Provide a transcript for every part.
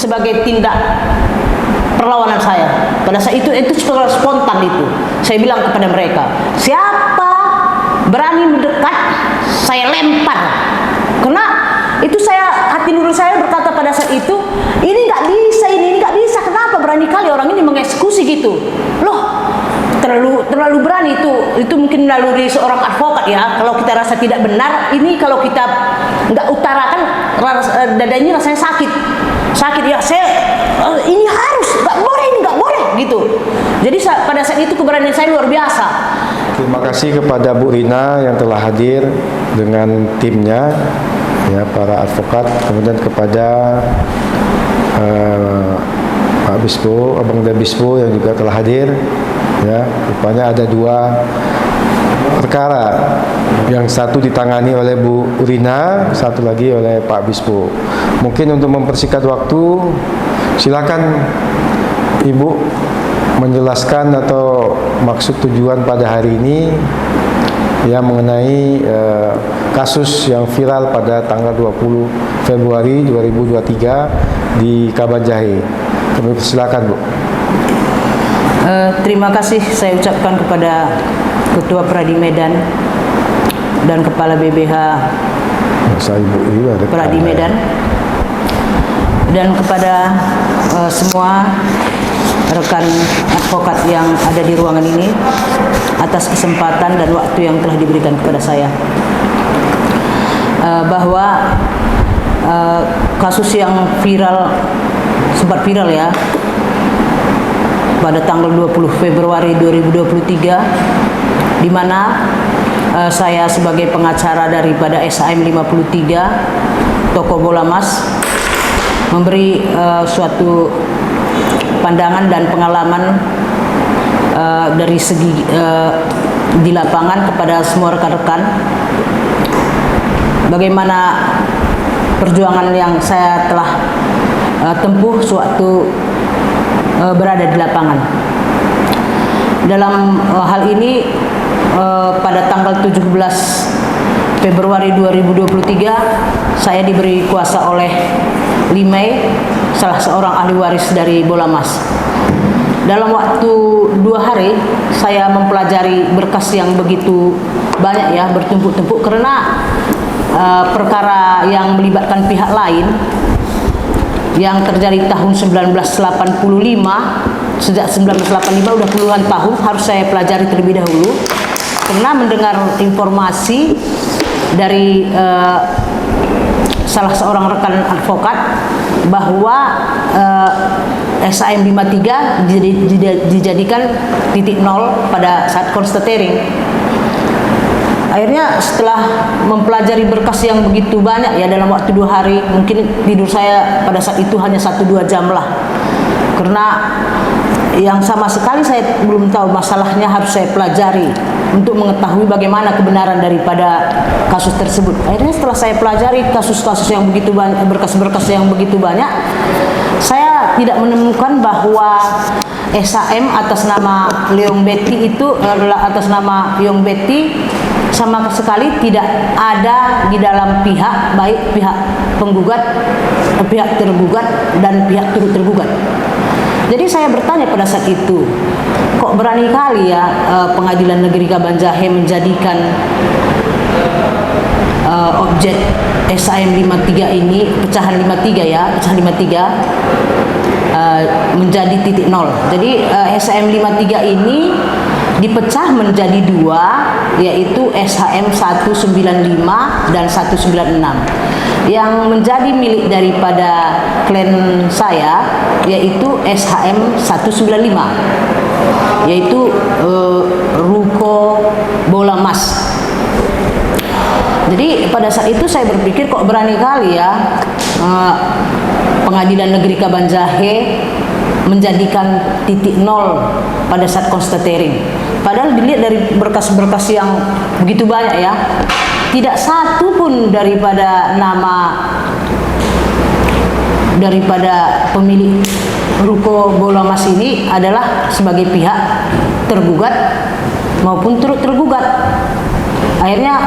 sebagai tindak perlawanan saya. Pada saat itu spontan itu. Saya bilang kepada mereka, siapa berani mendekat, saya lempar. Karena itu hati nurani saya berkata pada saat itu, ini nggak bisa. Kenapa berani kali orang ini mengeksekusi gitu? Loh, terlalu berani itu mungkin melalui seorang advokat ya. Kalau kita rasa tidak benar, ini kalau kita nggak utarakan, dadanya rasanya sakit ya. Ini harus nggak boleh gitu. Jadi pada saat itu keberanian saya luar biasa. Terima kasih kepada Bu Rina yang telah hadir dengan timnya, ya, para advokat, kemudian kepada Pak Bispo, Abang Bispo yang juga telah hadir. Ya, rupanya ada 2 perkara, yang satu ditangani oleh Bu Rina, satu lagi oleh Pak Bispo. Mungkin untuk mempersingkat waktu, silakan Ibu menjelaskan atau maksud tujuan pada hari ini yang mengenai kasus yang viral pada tanggal 20 Februari 2023 di Kabanjahe. Kami persilakan, Bu. Terima kasih saya ucapkan kepada Ketua Pradi Medan dan Kepala BBH Pradi Medan, dan kepada semua rekan advokat yang ada di ruangan ini atas kesempatan dan waktu yang telah diberikan kepada saya. Bahwa kasus yang sempat viral ya, pada tanggal 20 Februari 2023, di mana saya sebagai pengacara daripada SAM 53 Toko Bola Mas memberi suatu pandangan dan pengalaman dari segi di lapangan kepada semua rekan-rekan, bagaimana perjuangan yang saya telah tempuh sewaktu berada di lapangan. Dalam hal ini pada tanggal 17 Februari 2023 saya diberi kuasa oleh Limei, salah seorang ahli waris dari Bola Mas. Dalam waktu 2 hari saya mempelajari berkas yang begitu banyak ya, bertumpuk-tumpuk, karena perkara yang melibatkan pihak lain yang terjadi tahun 1985, sejak 1985 udah puluhan tahun, harus saya pelajari terlebih dahulu. Karena mendengar informasi dari salah seorang rekan advokat bahwa SAM 53 dijadikan titik nol pada saat constatering. Akhirnya setelah mempelajari berkas yang begitu banyak ya, dalam waktu 2 hari, mungkin tidur saya pada saat itu hanya 1-2 jam lah, karena yang sama sekali saya belum tahu masalahnya, harus saya pelajari untuk mengetahui bagaimana kebenaran daripada kasus tersebut. Akhirnya setelah saya pelajari kasus-kasus yang begitu banyak, berkas-berkas yang begitu banyak, saya tidak menemukan bahwa SAM atas nama Leong Betty itu adalah atas nama Leong Betty sama sekali tidak ada di dalam pihak, baik pihak penggugat, pihak tergugat, dan pihak turut tergugat. Jadi saya bertanya pada saat itu, kok berani kali ya Pengadilan Negeri Kabanjahe menjadikan objek SAM 53 ini, pecahan 53 ya, pecahan 53 menjadi titik nol. Jadi SAM 53 ini dipecah menjadi 2, yaitu SHM 195 dan 196. Yang menjadi milik daripada klien saya yaitu SHM 195, yaitu Ruko Bola Mas. Jadi pada saat itu saya berpikir, kok berani kali ya Pengadilan Negeri Kabanjahe menjadikan titik nol pada saat constatering. Padahal dilihat dari berkas-berkas yang begitu banyak ya, tidak satu pun daripada nama daripada pemilik Ruko Bola Mas ini adalah sebagai pihak tergugat maupun turut tergugat. Akhirnya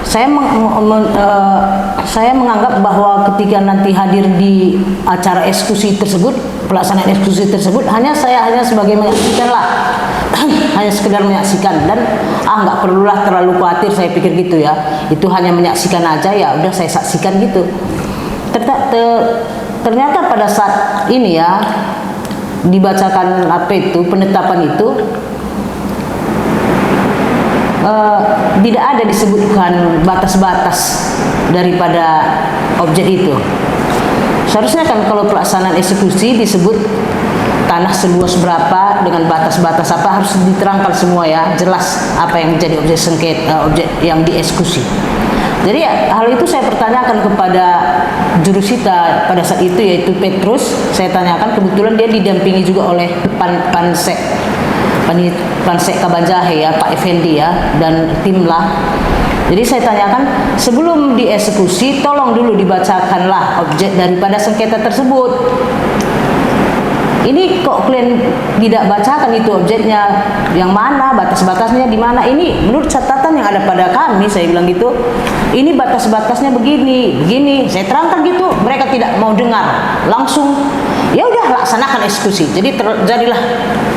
saya saya menganggap bahwa ketika nanti hadir di acara eksekusi tersebut, pelaksanaan eksekusi tersebut, saya hanya sebagai menyaksikan lah, hanya sekedar menyaksikan, dan nggak perlulah terlalu khawatir, saya pikir gitu ya, itu hanya menyaksikan aja, ya udah saya saksikan gitu. Ternyata pada saat ini ya dibacakan penetapan itu, tidak ada disebutkan batas-batas daripada objek itu. Seharusnya kan kalau pelaksanaan eksekusi disebut tanah seluas berapa dengan batas-batas apa, harus diterangkan semua ya, jelas apa yang menjadi objek sengketa, objek yang dieksekusi. Jadi hal itu saya pertanyakan kepada jurusita pada saat itu, yaitu Petrus. Saya tanyakan, kebetulan dia didampingi juga oleh Pansek Kabanjahe ya, Pak Effendi ya, dan tim lah. Jadi saya tanyakan, sebelum dieksekusi tolong dulu dibacakanlah objek daripada sengketa tersebut. Ini kok kalian tidak bacakan itu objeknya yang mana, batas-batasnya di mana? Ini menurut catatan yang ada pada kami, saya bilang gitu, ini batas-batasnya begini, begini. Saya terangkan gitu, mereka tidak mau dengar. Langsung, ya udah laksanakan eksekusi. Jadi terjadilah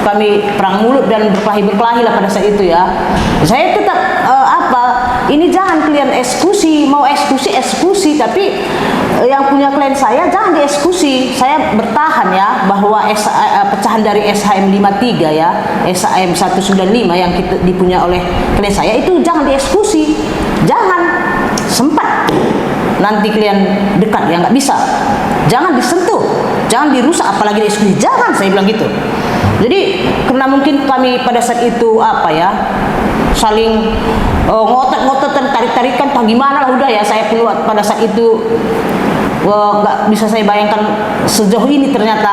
kami perang mulut dan berkelahi lah pada saat itu ya. Saya tetap ini jangan kalian eksekusi, mau eksekusi, tapi yang punya klien saya jangan dieksekusi. Saya bertahan ya bahwa pecahan dari SHM 53 ya, SHM 195 yang dipunya oleh klien saya itu jangan dieksekusi, jangan sempat nanti klien dekat ya, nggak bisa, jangan disentuh, jangan dirusak, apalagi dieksekusi, jangan, saya bilang gitu. Jadi karena mungkin kami pada saat itu saling ngotot-ngotot dan tarik-tarikan, gimana lah udah ya, saya pun pada saat itu nggak bisa saya bayangkan sejauh ini ternyata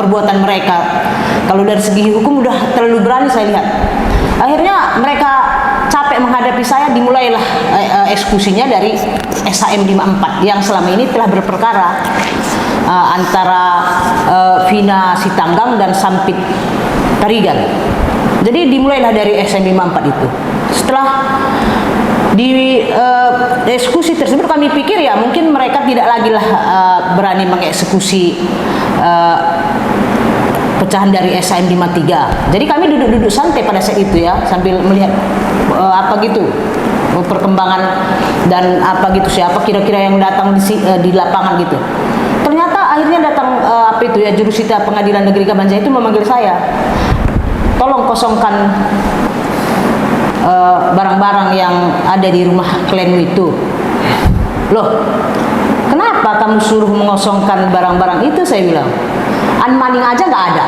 perbuatan mereka. Kalau dari segi hukum udah terlalu berani saya lihat. Akhirnya mereka capek menghadapi saya, dimulailah eksekusinya dari SHM 54 yang selama ini telah berperkara antara Vina Sitanggang dan Sampit Tarigan. Jadi dimulailah dari SHM 54 itu. Setelah di eksekusi tersebut kami pikir ya mungkin mereka tidak lagi lah berani mengeksekusi pecahan dari SHM 53. Jadi kami duduk-duduk santai pada saat itu ya, sambil melihat perkembangan dan siapa kira-kira yang datang di lapangan gitu. Ternyata akhirnya datang jurusita Pengadilan Negeri Kabanjahe itu memanggil saya, tolong kosongkan barang-barang yang ada di rumah klienmu itu. Loh, kenapa kamu suruh mengosongkan barang-barang itu? Saya bilang, unmaning aja nggak ada.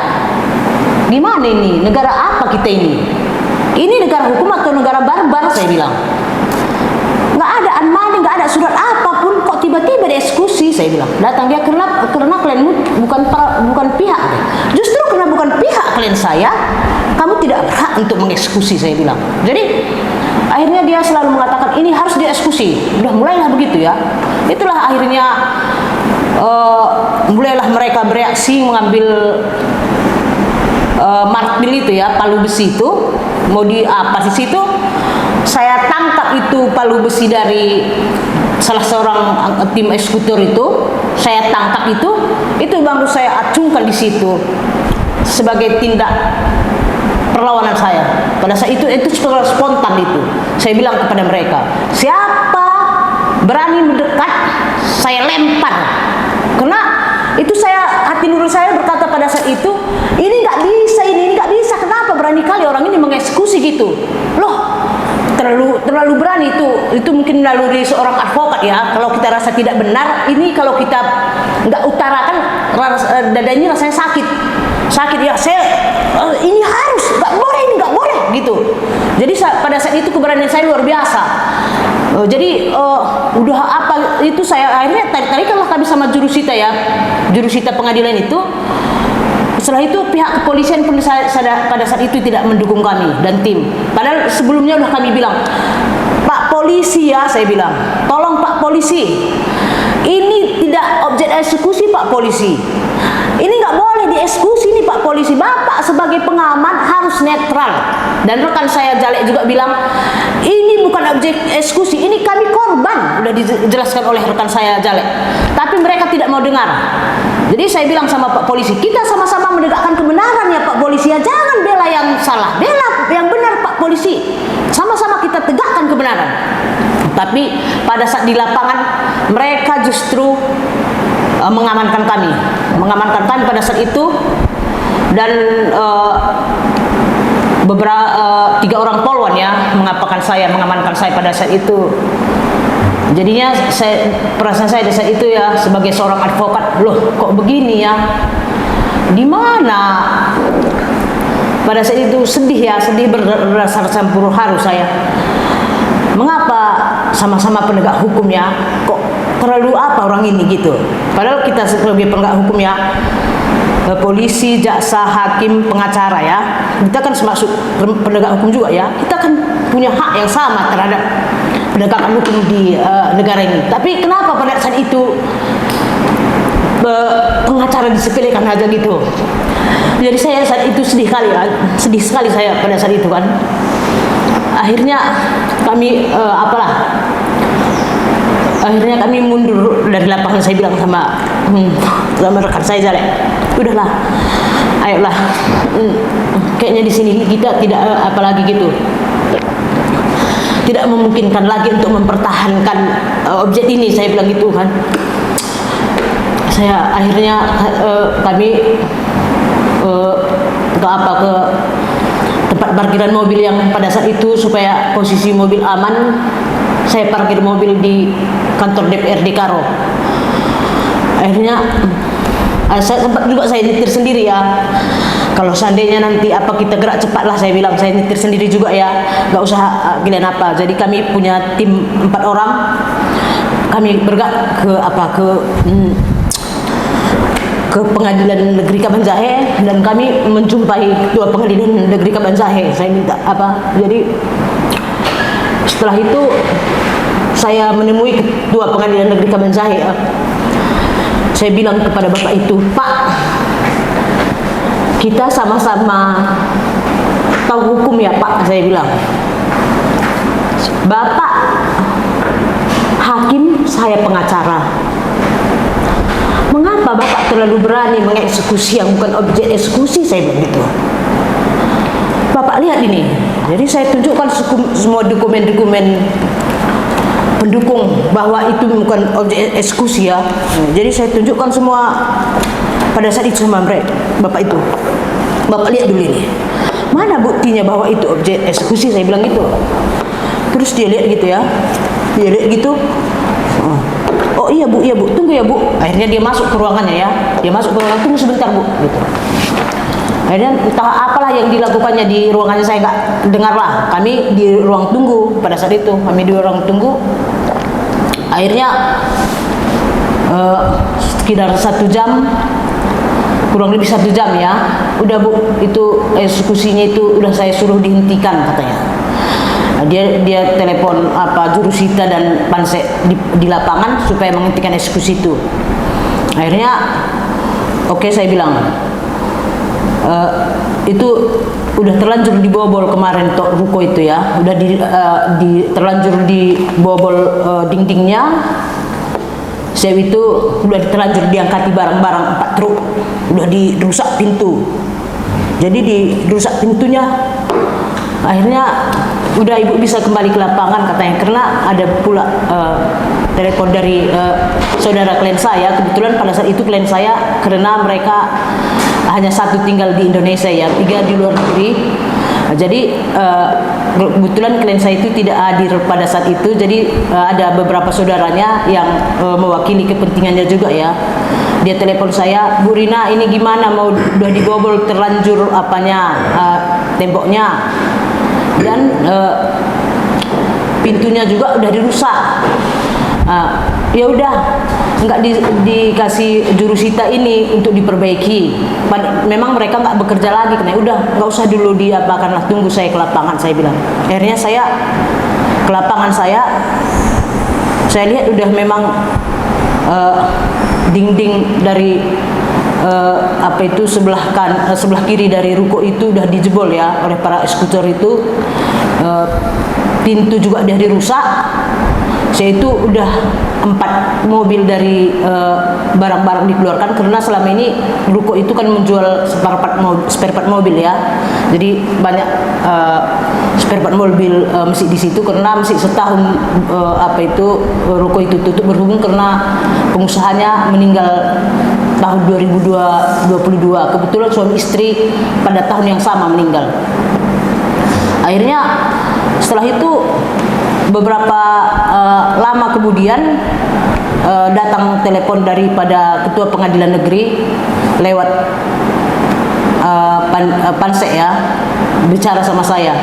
Gimana ini? Negara apa kita ini? Ini negara hukum atau negara barbar? Saya bilang, nggak ada unmaning, nggak ada surat apapun, kok tiba-tiba dieksekusi? Saya bilang, datang dia karena klienmu bukan pihak. Justru karena bukan pihak klien saya, kamu tidak berhak untuk mengeksekusi, saya bilang. Jadi akhirnya dia selalu mengatakan ini harus dieksekusi. Udah mulailah begitu ya. Itulah akhirnya mulailah mereka bereaksi, mengambil martil itu ya, palu besi itu, mau di di situ. Saya tangkap itu palu besi dari salah seorang tim eksekutor itu, saya tangkap itu baru saya acungkan di situ sebagai tindak perlawanan saya. Pada saat itu spontan itu. Saya bilang kepada mereka, siapa berani mendekat, saya lempar. Karena itu hati nurani saya berkata pada saat itu, ini nggak bisa. Kenapa berani kali orang ini mengeksekusi gitu? Loh, terlalu berani itu mungkin melalui seorang advokat ya. Kalau kita rasa tidak benar, ini kalau kita nggak utarakan, dadanya rasanya sakit ya. Ini harus, nggak boleh gitu. Jadi pada saat itu keberanian saya luar biasa. Jadi udah itu saya akhirnya tarik-tarikanlah kami sama jurusita ya, jurusita pengadilan itu. Setelah itu pihak kepolisian pun pada saat itu tidak mendukung kami dan tim. Padahal sebelumnya udah kami bilang, Pak Polisi ya, saya bilang, tolong Pak Polisi, ini tidak objek eksekusi Pak Polisi. Ini nggak boleh dieksekusi nih Pak Polisi. Bapak sebagai pengaman harus netral. Dan rekan saya Jalek juga bilang, ini bukan objek eksekusi, ini kami korban, udah dijelaskan oleh rekan saya Jalek. Tapi mereka tidak mau dengar. Jadi saya bilang sama Pak Polisi, kita sama-sama menegakkan kebenaran ya Pak Polisi, ya jangan bela yang salah, bela yang benar Pak Polisi. Sama-sama kita tegakkan kebenaran. Tapi pada saat di lapangan mereka justru mengamankan kami pada saat itu, dan beberapa 3 orang polwan ya mengamankan saya pada saat itu. Jadinya perasaan saya di saat itu ya sebagai seorang advokat, loh kok begini ya, di mana pada saat itu sedih berdasar campur haru saya. Mengapa sama-sama penegak hukum ya, kok terlalu apa orang ini gitu. Padahal kita sebagai penegak hukum ya, polisi, jaksa, hakim, pengacara ya, kita kan termasuk penegak hukum juga ya, kita kan punya hak yang sama terhadap penegakan hukum di negara ini. Tapi kenapa pada saat itu pengacara disepelekan aja gitu. Jadi saya saat itu sedih sekali saya pada saat itu kan. Akhirnya kami akhirnya kami mundur dari lapangan. Saya bilang sama rekan saya Jalek, udahlah, ayolah, kayaknya di sini kita tidak apalagi gitu, tidak memungkinkan lagi untuk mempertahankan objek ini. Saya bilang gitu kan. Saya akhirnya kami ke tempat parkiran mobil yang pada saat itu, supaya posisi mobil aman, saya parkir mobil di kantor DPRD Karo. Akhirnya saya sempat juga saya nyetir sendiri ya. Kalau seandainya nanti kita gerak cepat lah, saya bilang saya nyetir sendiri juga ya, nggak usah kalian apa. Jadi kami punya tim 4 orang, kami bergerak ke Pengadilan Negeri Kabanjahe, dan kami menjumpai Ketua Pengadilan Negeri Kabanjahe. Saya minta jadi setelah itu saya menemui Ketua Pengadilan Negeri Kabanjahe ya. Saya bilang kepada Bapak itu, Pak, kita sama-sama tahu hukum ya Pak. Saya bilang, Bapak hakim, saya pengacara. Mengapa Bapak terlalu berani mengeksekusi yang bukan objek eksekusi? Saya bilang gitu. Bapak lihat ini. Jadi saya tunjukkan semua dokumen-dokumen pendukung bahwa itu bukan objek eksekusi ya. Jadi saya tunjukkan semua pada saat itu sama mereka, Bapak itu. Bapak lihat dulu ini. Mana buktinya bahwa itu objek eksekusi? Saya bilang gitu. Terus dia lihat gitu ya. Dia lihat gitu. Oh iya Bu, tunggu ya Bu. Akhirnya dia masuk ke ruangannya ya. Dia masuk ke ruangan, tunggu sebentar Bu. Gitu. Akhirnya entah apalah yang dilakukannya di ruangannya, saya nggak dengar lah. Kami di ruang tunggu pada saat itu. Kami di ruang tunggu. Akhirnya sekitar 1 jam, kurang lebih 1 jam ya. Udah Bu, itu eksekusinya itu udah saya suruh dihentikan katanya. Dia telepon jurusita dan pansek di lapangan supaya menghentikan eksekusi itu. Akhirnya oke, saya bilang itu udah terlanjur dibobol kemarin ruko itu ya, udah terlanjur dibobol dindingnya. Saya itu udah terlanjur diangkati barang-barang 4 truk, udah dirusak pintu. Jadi dirusak pintunya. Akhirnya udah Ibu bisa kembali ke lapangan katanya, karena ada pula telepon dari saudara klien saya. Kebetulan pada saat itu klien saya, karena mereka hanya 1 tinggal di Indonesia ya, 3 di luar negeri. Jadi kebetulan klien saya itu tidak hadir pada saat itu. Jadi ada beberapa saudaranya yang mewakili kepentingannya juga ya. Dia telepon saya, Bu Rina, ini gimana, udah dibobol terlanjur temboknya, dan pintunya juga udah dirusak. Ya udah, nggak dikasih jurusita ini untuk diperbaiki. Memang mereka nggak bekerja lagi, karena udah nggak usah dulu diapakanlah, tunggu saya ke lapangan, saya bilang. Akhirnya saya ke lapangan, saya lihat udah memang dinding dari sebelah kiri dari ruko itu udah dijebol ya oleh para eksekutor itu. pintu juga dia dirusak. Saya itu udah 4 mobil dari barang-barang dikeluarkan, karena selama ini ruko itu kan menjual spare part mobil ya. Jadi banyak spare part mobil masih di situ, karena masih setahun ruko itu tutup berhubung karena pengusahanya meninggal tahun 2022. Kebetulan suami istri pada tahun yang sama meninggal. Akhirnya setelah itu beberapa lama kemudian datang telepon daripada Ketua Pengadilan Negeri lewat Pansek ya, bicara sama saya,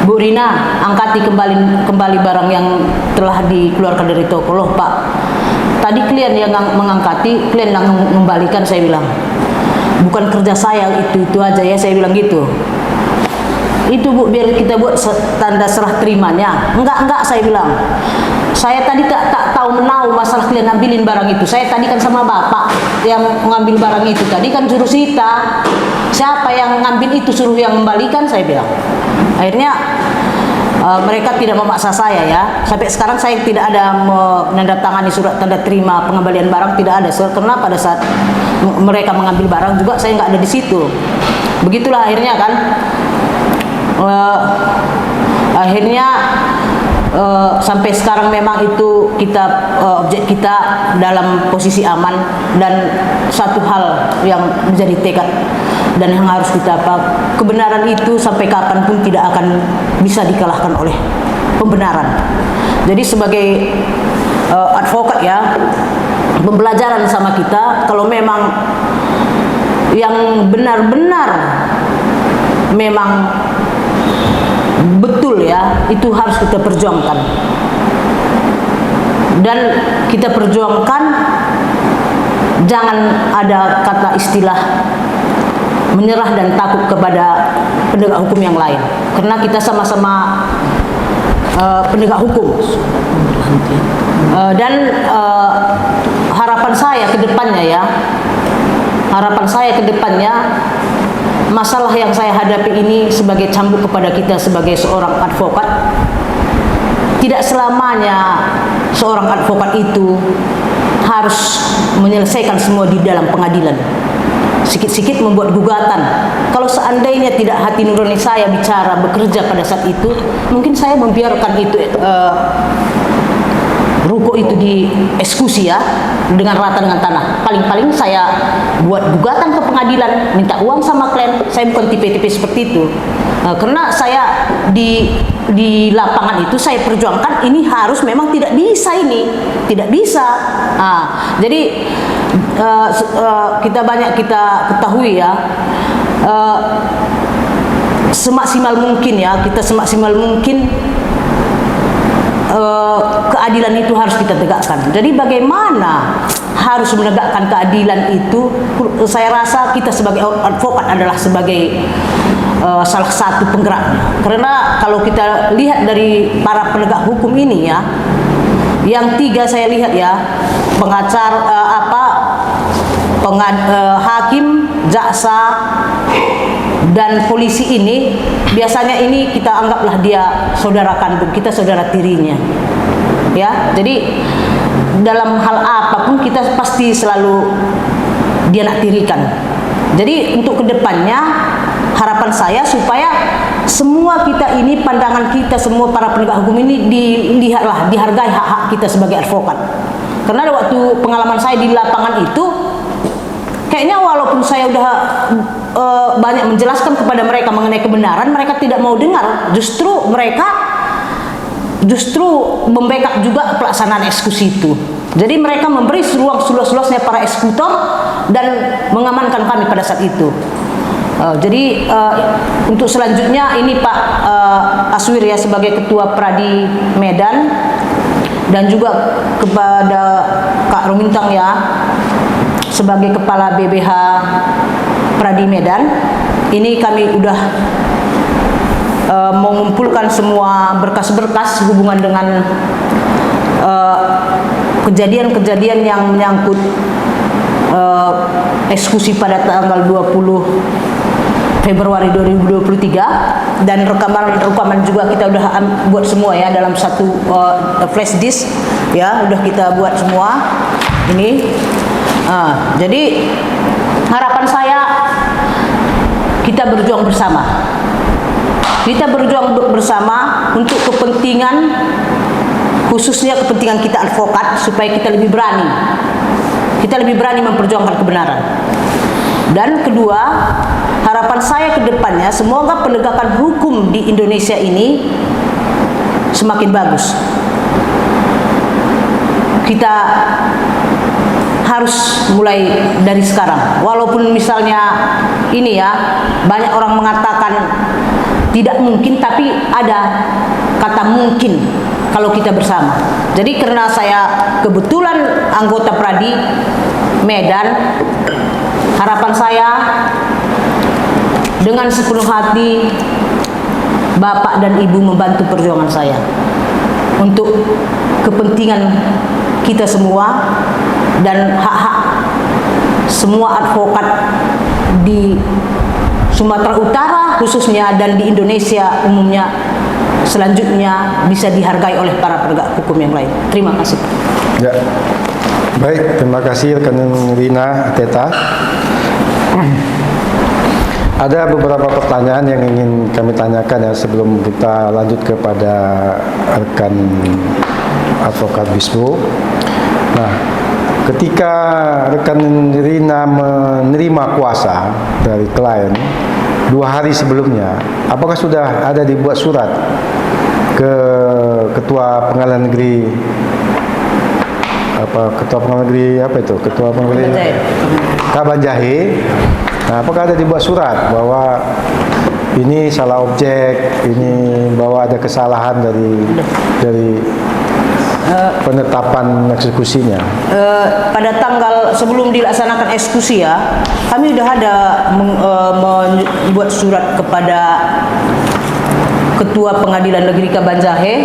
Bu Rina, angkati kembali barang yang telah dikeluarkan dari toko. Loh Pak, tadi klien yang mengangkati, klien yang mengembalikan. Saya bilang, bukan kerja saya itu aja ya, saya bilang gitu. Itu Bu, biar kita buat tanda serah terimanya. Enggak, saya bilang. Saya tadi tak tahu menau masalah kalian ngambilin barang itu. Saya tadi kan sama Bapak yang mengambil barang itu. Tadi kan suruh sita. Siapa yang ngambil itu suruh yang kembalikan, saya bilang. Akhirnya mereka tidak memaksa saya ya. Sampai sekarang saya tidak ada menandatangani surat tanda terima pengembalian barang, tidak ada. Karena pada saat mereka mengambil barang juga saya nggak ada di situ. Begitulah akhirnya kan. Sampai sekarang memang itu objek kita dalam posisi aman, dan satu hal yang menjadi tekad dan yang harus kita kebenaran itu sampai kapanpun tidak akan bisa dikalahkan oleh pembenaran. Jadi sebagai advokat ya, pembelajaran sama kita, kalau memang yang benar-benar memang betul ya, itu harus kita perjuangkan, dan kita perjuangkan. Jangan ada kata istilah menyerah dan takut kepada penegak hukum yang lain, karena kita sama-sama penegak hukum. Dan harapan saya ke depannya ya, masalah yang saya hadapi ini sebagai cambuk kepada kita sebagai seorang advokat. Tidak selamanya seorang advokat itu harus menyelesaikan semua di dalam pengadilan. Sikit-sikit membuat gugatan. Kalau seandainya tidak hati nurani saya bicara, bekerja pada saat itu, mungkin saya membiarkan itu ruko itu dieksekusi ya, dengan rata dengan tanah. Paling-paling saya buat gugatan ke pengadilan, minta uang sama klien. Saya bukan tipe-tipe seperti itu. Karena saya di lapangan itu saya perjuangkan, ini harus memang tidak bisa ini, tidak bisa. Jadi kita ketahui ya, semaksimal mungkin ya, kita semaksimal mungkin keadilan itu harus kita tegakkan. Jadi bagaimana harus menegakkan keadilan itu, saya rasa kita sebagai advokat adalah sebagai salah satu penggeraknya. Karena kalau kita lihat dari para penegak hukum ini ya, yang 3 saya lihat ya, hakim, jaksa, dan polisi ini, biasanya ini kita anggaplah dia saudara kandung kita, saudara tirinya ya. Jadi dalam hal apapun kita pasti selalu dianaktirikan. Jadi untuk kedepannya harapan saya supaya semua kita ini, pandangan kita semua para penegak hukum ini dihargai hak-hak kita sebagai advokat. Karena waktu pengalaman saya di lapangan itu, kayaknya walaupun saya udah banyak menjelaskan kepada mereka mengenai kebenaran, mereka tidak mau dengar. Mereka justru membackup juga pelaksanaan eksekusi itu. Jadi mereka memberi ruang seluas-luasnya para eksekutor dan mengamankan kami pada saat itu. Jadi untuk selanjutnya ini Pak Aswir ya, sebagai Ketua Pradi Medan, dan juga kepada Kak Rumintang ya sebagai Kepala BBH Pradi Medan, ini kami udah mengumpulkan semua berkas-berkas hubungan dengan kejadian-kejadian yang menyangkut eksekusi pada tanggal 20 Februari 2023, dan rekaman juga kita udah buat semua ya dalam satu flash disk ya, udah kita buat semua ini. Jadi harapan saya kita berjuang bersama. Kita berjuang bersama untuk kepentingan, khususnya kepentingan kita advokat, supaya kita lebih berani. Kita lebih berani memperjuangkan kebenaran. Dan kedua, harapan saya ke depannya, semoga penegakan hukum di Indonesia ini semakin bagus. Kita harus mulai dari sekarang. Walaupun misalnya ini ya, banyak orang mengatakan tidak mungkin, tapi ada kata mungkin kalau kita bersama. Jadi karena saya kebetulan anggota Pradi Medan, harapan saya dengan sepenuh hati Bapak dan Ibu membantu perjuangan saya untuk kepentingan kita semua dan hak-hak semua advokat di Sumatera Utara khususnya dan di Indonesia umumnya selanjutnya bisa dihargai oleh para penegak hukum yang lain. Terima kasih. Ya, baik, terima kasih rekan Rina Teta. Ada beberapa pertanyaan yang ingin kami tanyakan ya sebelum kita lanjut kepada rekan advokat Bispo. Nah, ketika rekan Rina menerima kuasa dari klien 2 hari sebelumnya, apakah sudah ada dibuat surat ke Ketua Pengadilan Negeri Ketua Pengadilan Negeri Kabanjahe? Nah, apakah ada dibuat surat bahwa ini salah objek, ini bahwa ada kesalahan dari penetapan eksekusinya? Pada tanggal sebelum dilaksanakan eksekusi ya, kami sudah ada membuat surat kepada Ketua Pengadilan Negeri Kabanjahe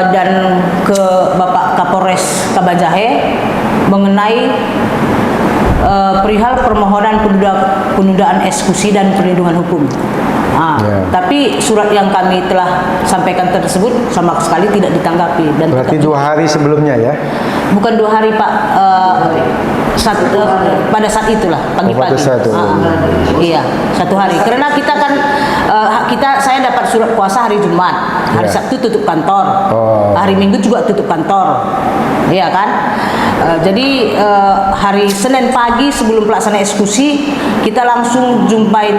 dan ke Bapak Kapolres Kabanjahe mengenai perihal permohonan penundaan eksekusi dan perlindungan hukum. Tapi surat yang kami telah sampaikan tersebut sama sekali tidak ditanggapi. Dan berarti 2 hari sebelumnya ya? Bukan 2 hari Pak, pada saat itulah pagi-pagi. Iya, 1 hari. Karena kita kan saya dapat surat kuasa hari Jumat, hari Sabtu tutup kantor, hari Minggu juga tutup kantor, iya kan? Jadi hari Senin pagi sebelum pelaksanaan eksekusi kita langsung jumpain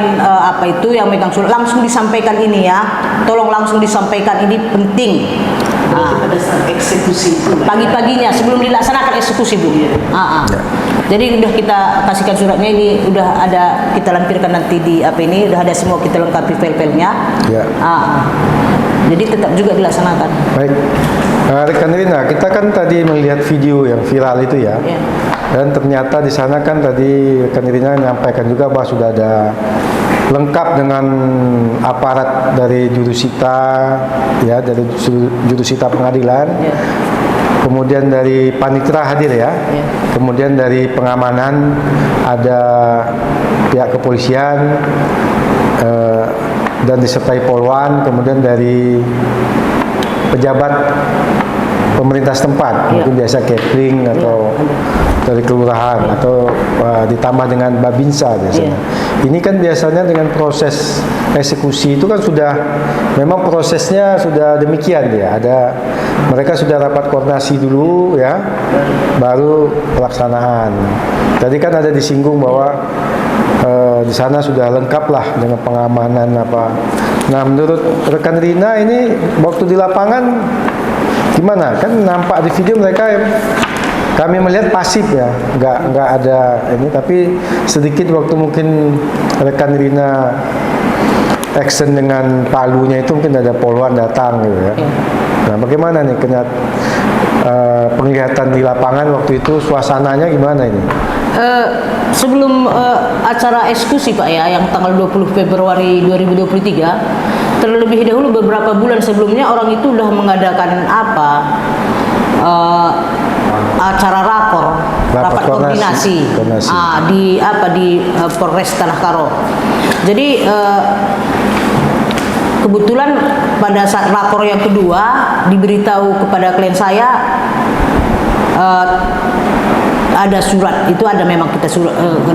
yang megang surat, langsung disampaikan ini ya, tolong langsung disampaikan, ini penting. Pada saat eksekusi itu pagi-paginya sebelum dilaksanakan eksekusi Bu. Jadi udah kita kasihkan suratnya, ini udah ada, kita lampirkan nanti di ini udah ada semua, kita lengkapi file-filenya. Jadi tetap juga dilaksanakan. Baik, rekan Rina, kita kan tadi melihat video yang viral itu ya, dan ternyata di sana kan tadi rekan Rina menyampaikan juga bahwa sudah ada lengkap dengan aparat dari jurusita ya, dari jurusita pengadilan, kemudian dari panitera hadir ya, kemudian dari pengamanan ada pihak kepolisian dan disertai polwan, kemudian dari pejabat pemerintah setempat, mungkin biasa catering atau dari kelurahan atau ditambah dengan babinsa biasanya. Ini kan biasanya dengan proses eksekusi itu kan sudah memang prosesnya sudah demikian ya. Mereka sudah rapat koordinasi dulu ya, baru pelaksanaan. Tadi kan ada disinggung bahwa di sana sudah lengkap lah dengan pengamanan apa. Nah, menurut rekan Rina ini waktu di lapangan gimana? Kan nampak di video mereka kami melihat pasif ya, nggak ada ini, tapi sedikit waktu mungkin rekan Rina action dengan palunya itu mungkin ada polwan datang gitu ya. Nah, bagaimana nih penglihatan di lapangan waktu itu, suasananya gimana ini? Sebelum acara eksekusi Pak ya, yang tanggal 20 Februari 2023, terlebih dahulu beberapa bulan sebelumnya orang itu sudah mengadakan acara rapat koordinasi. Di Polres Tanah Karo. Jadi kebetulan pada saat lapor yang kedua diberitahu kepada klien saya ada surat, itu ada memang kita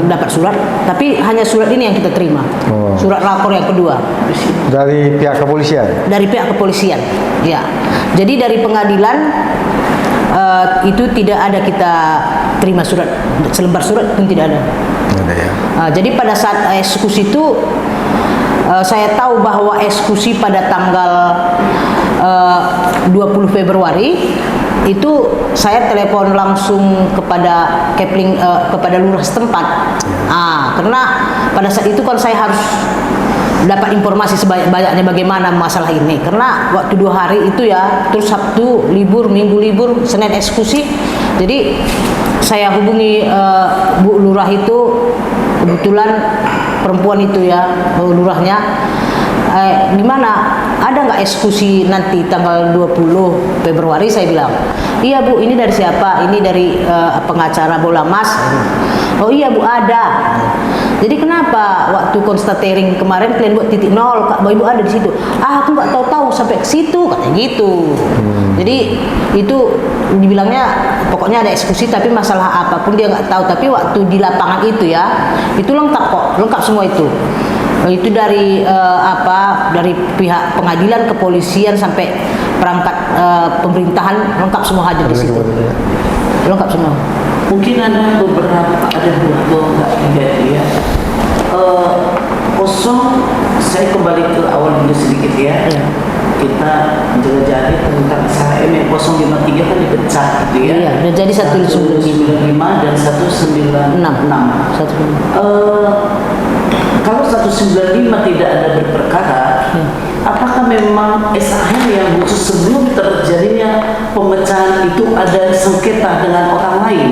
dapat surat, tapi hanya surat ini yang kita terima. Surat lapor yang kedua dari pihak kepolisian. Dari pihak kepolisian, ya. Jadi dari pengadilan itu tidak ada kita terima surat, selembar surat pun tidak ada. Ada ya. Jadi pada saat eksekusi itu saya tahu bahwa eksekusi pada tanggal 20 Februari itu saya telepon langsung kepada Kepling, kepada lurah setempat. Karena pada saat itu kan saya harus dapat informasi sebanyak-banyaknya bagaimana masalah ini. Karena waktu 2 hari itu ya, terus Sabtu libur, Minggu libur, Senin eksekusi. Jadi saya hubungi Bu Lurah itu, kebetulan perempuan itu ya, Bu Lurahnya, gimana, ada nggak eksekusi nanti tanggal 20 Februari? Saya bilang, iya Bu, ini dari siapa? Ini dari pengacara Bola Mas. Oh iya Bu, ada. Jadi kenapa waktu konstatering kemarin kalian buat titik nol, Kak, Ibu ada di situ? Aku nggak tahu sampai ke situ, katanya gitu. Jadi itu dibilangnya pokoknya ada eksekusi, tapi masalah apapun dia nggak tahu. Tapi waktu di lapangan itu ya, itu lengkap kok, lengkap semua itu. Itu dari dari pihak pengadilan, kepolisian sampai perangkat pemerintahan, lengkap semua hadir di situ. Lengkap semua. Mungkin ada beberapa, ada 2 enggak 3 ya. Kosong, saya kembali ke awal dulu sedikit ya. Kita menjelajahi tentang SHM yang 053 kan dipecah gitu ya. Iya, dan jadi 195 dan 196. Kalau 195 tidak ada berperkara, apakah memang SHM yang khusus sebelum terjadinya pemecahan itu ada sengketa dengan orang lain,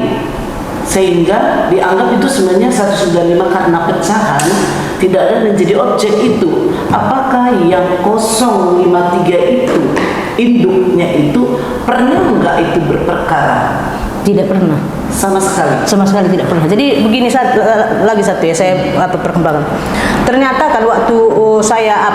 sehingga dianggap itu sebenarnya 195 karena pecahan tidak ada menjadi objek itu? Apakah yang 053 itu induknya itu pernah enggak itu berperkara? Tidak pernah. Sama sekali tidak pernah. Jadi begini lagi satu ya, saya perkembangan. Ternyata kan waktu saya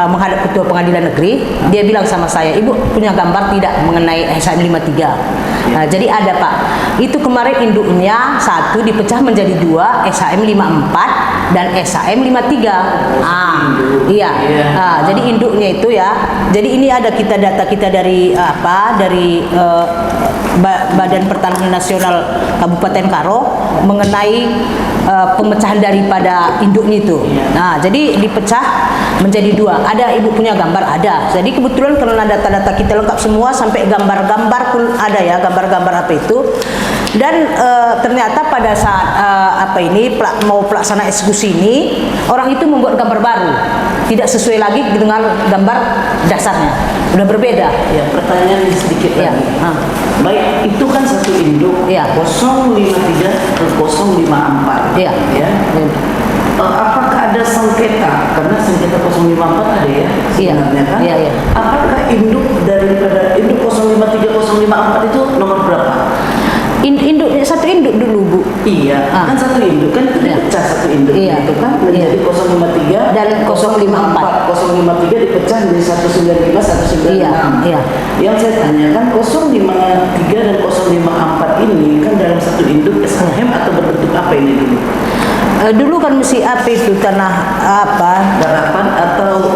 menghadap ketua pengadilan negeri, dia bilang sama saya, Ibu punya gambar tidak mengenai SHM 53? Jadi ada Pak. Itu kemarin induknya 1 dipecah menjadi 2, SHM 54 dan SHM 53. Iya. Jadi induknya itu ya. Jadi ini ada data kita dari Badan Pertanahan Nasional Kabupaten Karo mengenai pemecahan daripada induknya itu. Nah, jadi dipecah menjadi 2. Ada Ibu punya gambar? Ada. Jadi kebetulan karena data-data kita lengkap semua, sampai gambar-gambar pun ada ya, gambar-gambar apa itu. Dan ternyata pada saat mau pelaksana eksekusi ini, orang itu membuat gambar baru, tidak sesuai lagi dengan gambar dasarnya, udah berbeda. Ya, pertanyaan sedikit lagi. Baik, itu kan satu induk, 053 ke 054. Ya. Apakah ada sengketa? Karena sengketa 054 ada ya sebenarnya kan? Iya. Apakah induk daripada induk 053 054 itu nomor berapa? Satu induk dulu Bu. Iya, kan satu induk kan itu dipecah satu induk itu kan menjadi 053 dan 054. 053 dipecah menjadi 195 196. Iya. Yang saya tanyakan 053 dan 054 ini kan dalam satu induk SHM atau berbentuk apa ini dulu? Dulu kan mesti apa itu garapan atau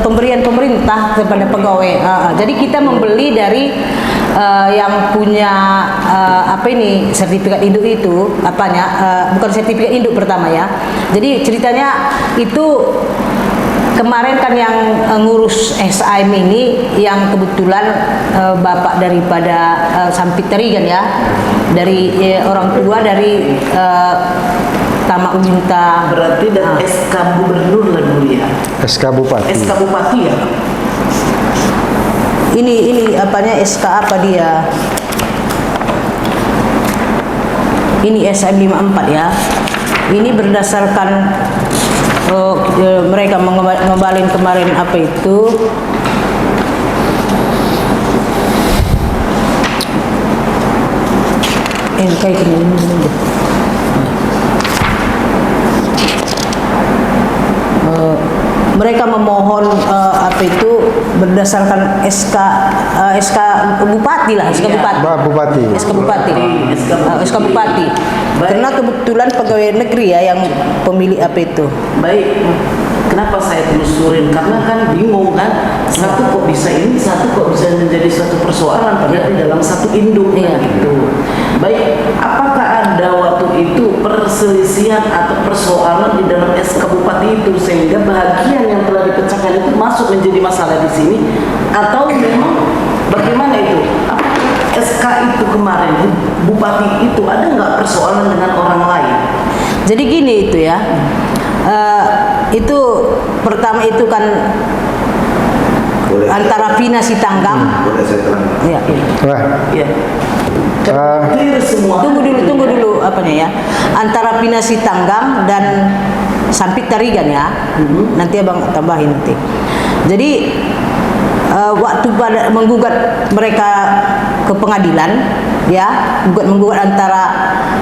pemberian pemerintah kepada pegawai. Jadi kita membeli dari yang punya sertifikat induk itu bukan sertifikat induk pertama ya. Jadi ceritanya itu kemarin kan yang ngurus SHM ini yang kebetulan bapak daripada Sampiteri kan ya, dari orang tua dari Tama Uminta. Berarti dan SK Gubernur lah dulu ya. SK Bupati. SK Bupati ya. Ini SK apa dia? Ini SHM 54 ya. Ini berdasarkan mereka ngebalin kemarin apa itu Ini kayak gini. Mereka memohon apa itu berdasarkan SK bupati lah, SK bupati. Bupati. SK bupati. SK bupati. Karena kebetulan pegawai negeri ya yang pemilik apa itu. Baik, kenapa saya telusurin? Karena kan bingung kan, satu kok bisa ini, satu kok bisa menjadi suatu persoalan padahal di dalam satu induk Iya. gitu. Baik, apakah ada waktu itu perselisihan atau persoalan di dalam SK Bupati itu sehingga bagian yang telah dipecahkan itu masuk menjadi masalah di sini, atau memang bagaimana itu? Apakah SK itu kemarin Bupati itu ada nggak persoalan dengan orang lain? Jadi gini itu ya. Itu pertama itu kan antara Pina Sitanggang. Boleh saya terang? Ya. Wah, Ya. Clear semua. Tunggu dulu apanya ya. Antara Pina Sitanggang dan Sampit Tarigan ya. Nanti abang tambahin nanti. Jadi waktu pada menggugat mereka ke pengadilan ya, menggugat antara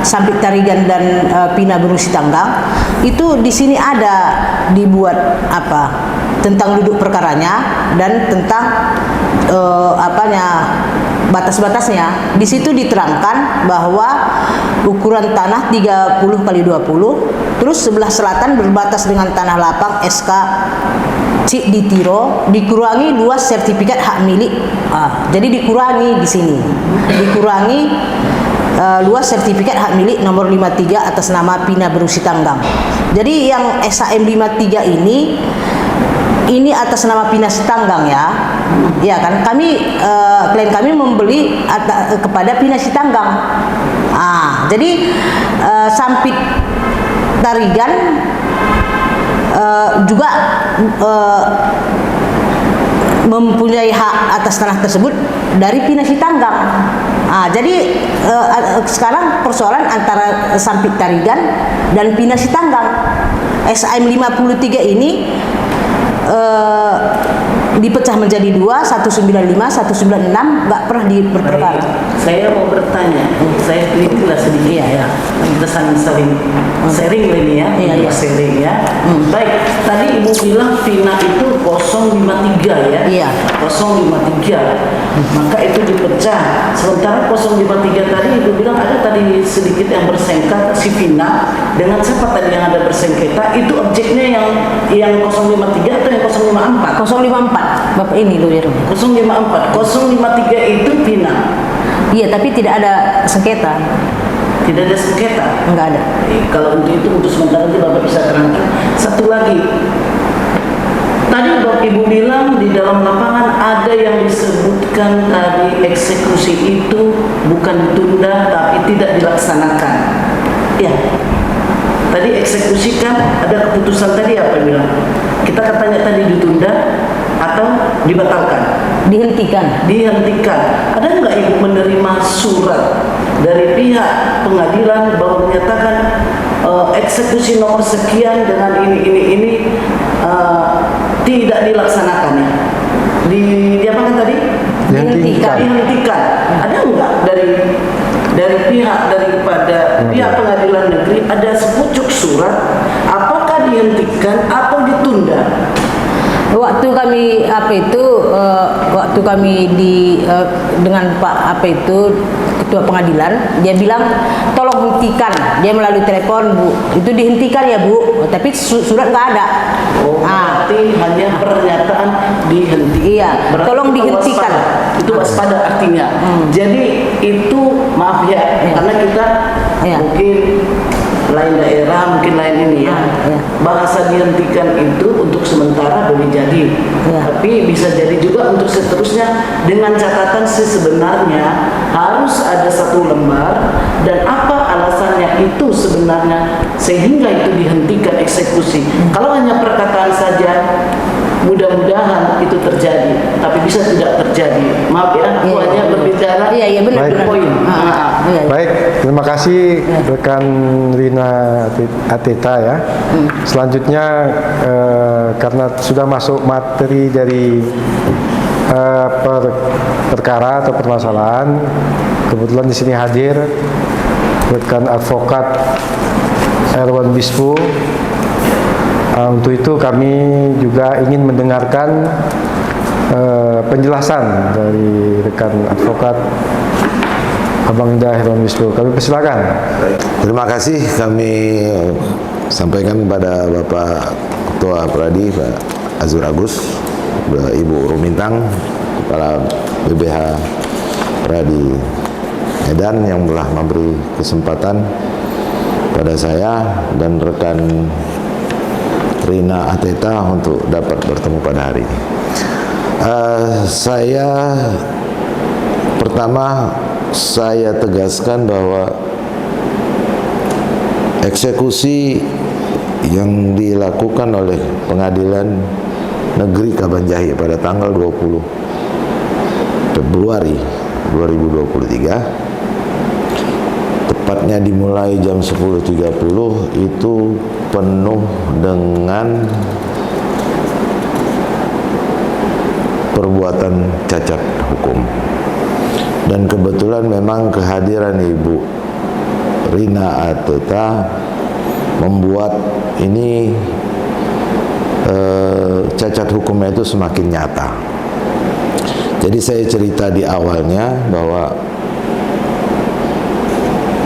Sampit Tarigan dan Pina Gunung Sitanggang, itu di sini ada dibuat apa tentang duduk perkaranya dan tentang batas-batasnya. Di situ diterangkan bahwa ukuran tanah 30 kali 20, terus sebelah selatan berbatas dengan tanah lapang SK Cik Ditiro, dikurangi luas sertifikat hak milik. Jadi dikurangi di sini. Dikurangi luas sertifikat hak milik nomor 53 atas nama Pina Gunung Sitanggang. Jadi yang SHM 53 ini atas nama Pina Sitanggang ya. Ya kan, klien kami membeli kepada Pina Sitanggang. Jadi Sampit Tarigan juga mempunyai hak atas tanah tersebut dari Pina Sitanggang. Jadi sekarang persoalan antara Sampit Tarigan dan Pina Sitanggang. SHM 53 ini dipecah menjadi dua, 195, 196, nggak pernah diperkara. Saya mau bertanya, saya telitilah sedikit ya. Kita saling sharing ini ya, Iya. sharing ya. Baik, tadi Ibu bilang Pina itu 053 ya. Iya. 053. Maka itu dipecah. Sementara 053 tadi Ibu bilang ada tadi sedikit yang bersengketa si Pina dengan siapa tadi yang ada bersengketa, itu objeknya yang 053 atau yang 054? 054, Bapak ini lawyer. 054. 053 itu Pina. Iya, tapi tidak ada sengketa. Tidak ada sengketa. Enggak ada. Kalau untuk itu untuk sementara nanti Bapak bisa terangkan. Satu lagi, tadi Bapak Ibu bilang di dalam lapangan ada yang disebutkan tadi eksekusi itu bukan ditunda tapi tidak dilaksanakan. Ya, tadi eksekusi kan ada keputusan tadi apa bilang? Kita katanya tadi ditunda atau dibatalkan? Dihentikan. Dihentikan. Ada nggak Ibu menerima surat dari pihak pengadilan bahwa menyatakan eksekusi nomor sekian dengan ini tidak dilaksanakan ya? Diapakan tadi? Dihentikan. Dihentikan. Ada nggak dari pihak daripada pihak pengadilan negeri ada sepucuk surat apakah dihentikan atau ditunda? Waktu kami waktu kami dengan Pak ketua pengadilan, dia bilang tolong hentikan. Dia melalui telepon, Bu, itu dihentikan ya Bu, tapi surat nggak ada. Berarti hanya pernyataan dihentikan. Iya, Berarti tolong itu dihentikan. waspada. Itu waspada artinya. Jadi itu maaf ya, karena kita mungkin lain daerah, mungkin lain ini ya. Bahasa dihentikan itu untuk sementara boleh jadi, tapi bisa jadi juga untuk seterusnya dengan catatan sebenarnya harus ada satu lembar dan apa alasannya itu sebenarnya sehingga itu dihentikan eksekusi. Kalau hanya perkataan saja, mudah-mudahan itu terjadi, tapi bisa tidak terjadi. Maaf ya, aku hanya berbicara benar, Baik. benar. poin. baik. Terima kasih rekan Rina Ateta ya. Selanjutnya karena sudah masuk materi dari perkara atau permasalahan, kebetulan di sini hadir rekan advokat Erwan Bispo. Untuk itu kami juga ingin mendengarkan penjelasan dari rekan advokat Abang Indah Erwan Bispo. Kami persilakan. Terima kasih kami sampaikan kepada Bapak Ketua Pradi, Pak Azwar Agus, Ibu Rumintang, Kepala BBH Pradi Medan yang telah memberi kesempatan pada saya dan rekan Rina Ateta untuk dapat bertemu pada hari ini. Pertama saya tegaskan bahwa eksekusi yang dilakukan oleh Pengadilan Negeri Kabanjahi pada tanggal 20 Februari 2023, tepatnya dimulai jam 10.30, itu penuh dengan perbuatan cacat hukum. Dan kebetulan memang kehadiran Ibu Rina Ateta membuat ini cacat hukumnya itu semakin nyata. Jadi saya cerita di awalnya bahwa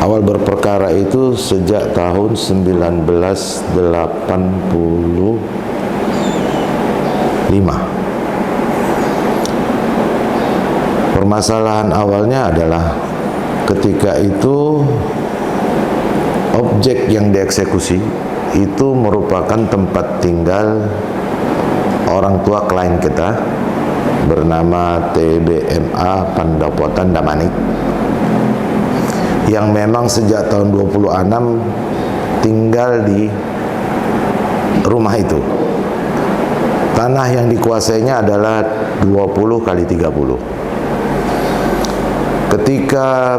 awal berperkara itu sejak tahun 1985. Permasalahan awalnya adalah ketika itu objek yang dieksekusi itu merupakan tempat tinggal orang tua klien kita bernama TBMA Pandapotan Damanik, yang memang sejak tahun 26 tinggal di rumah itu. Tanah yang dikuasainya adalah 20 kali 30. Ketika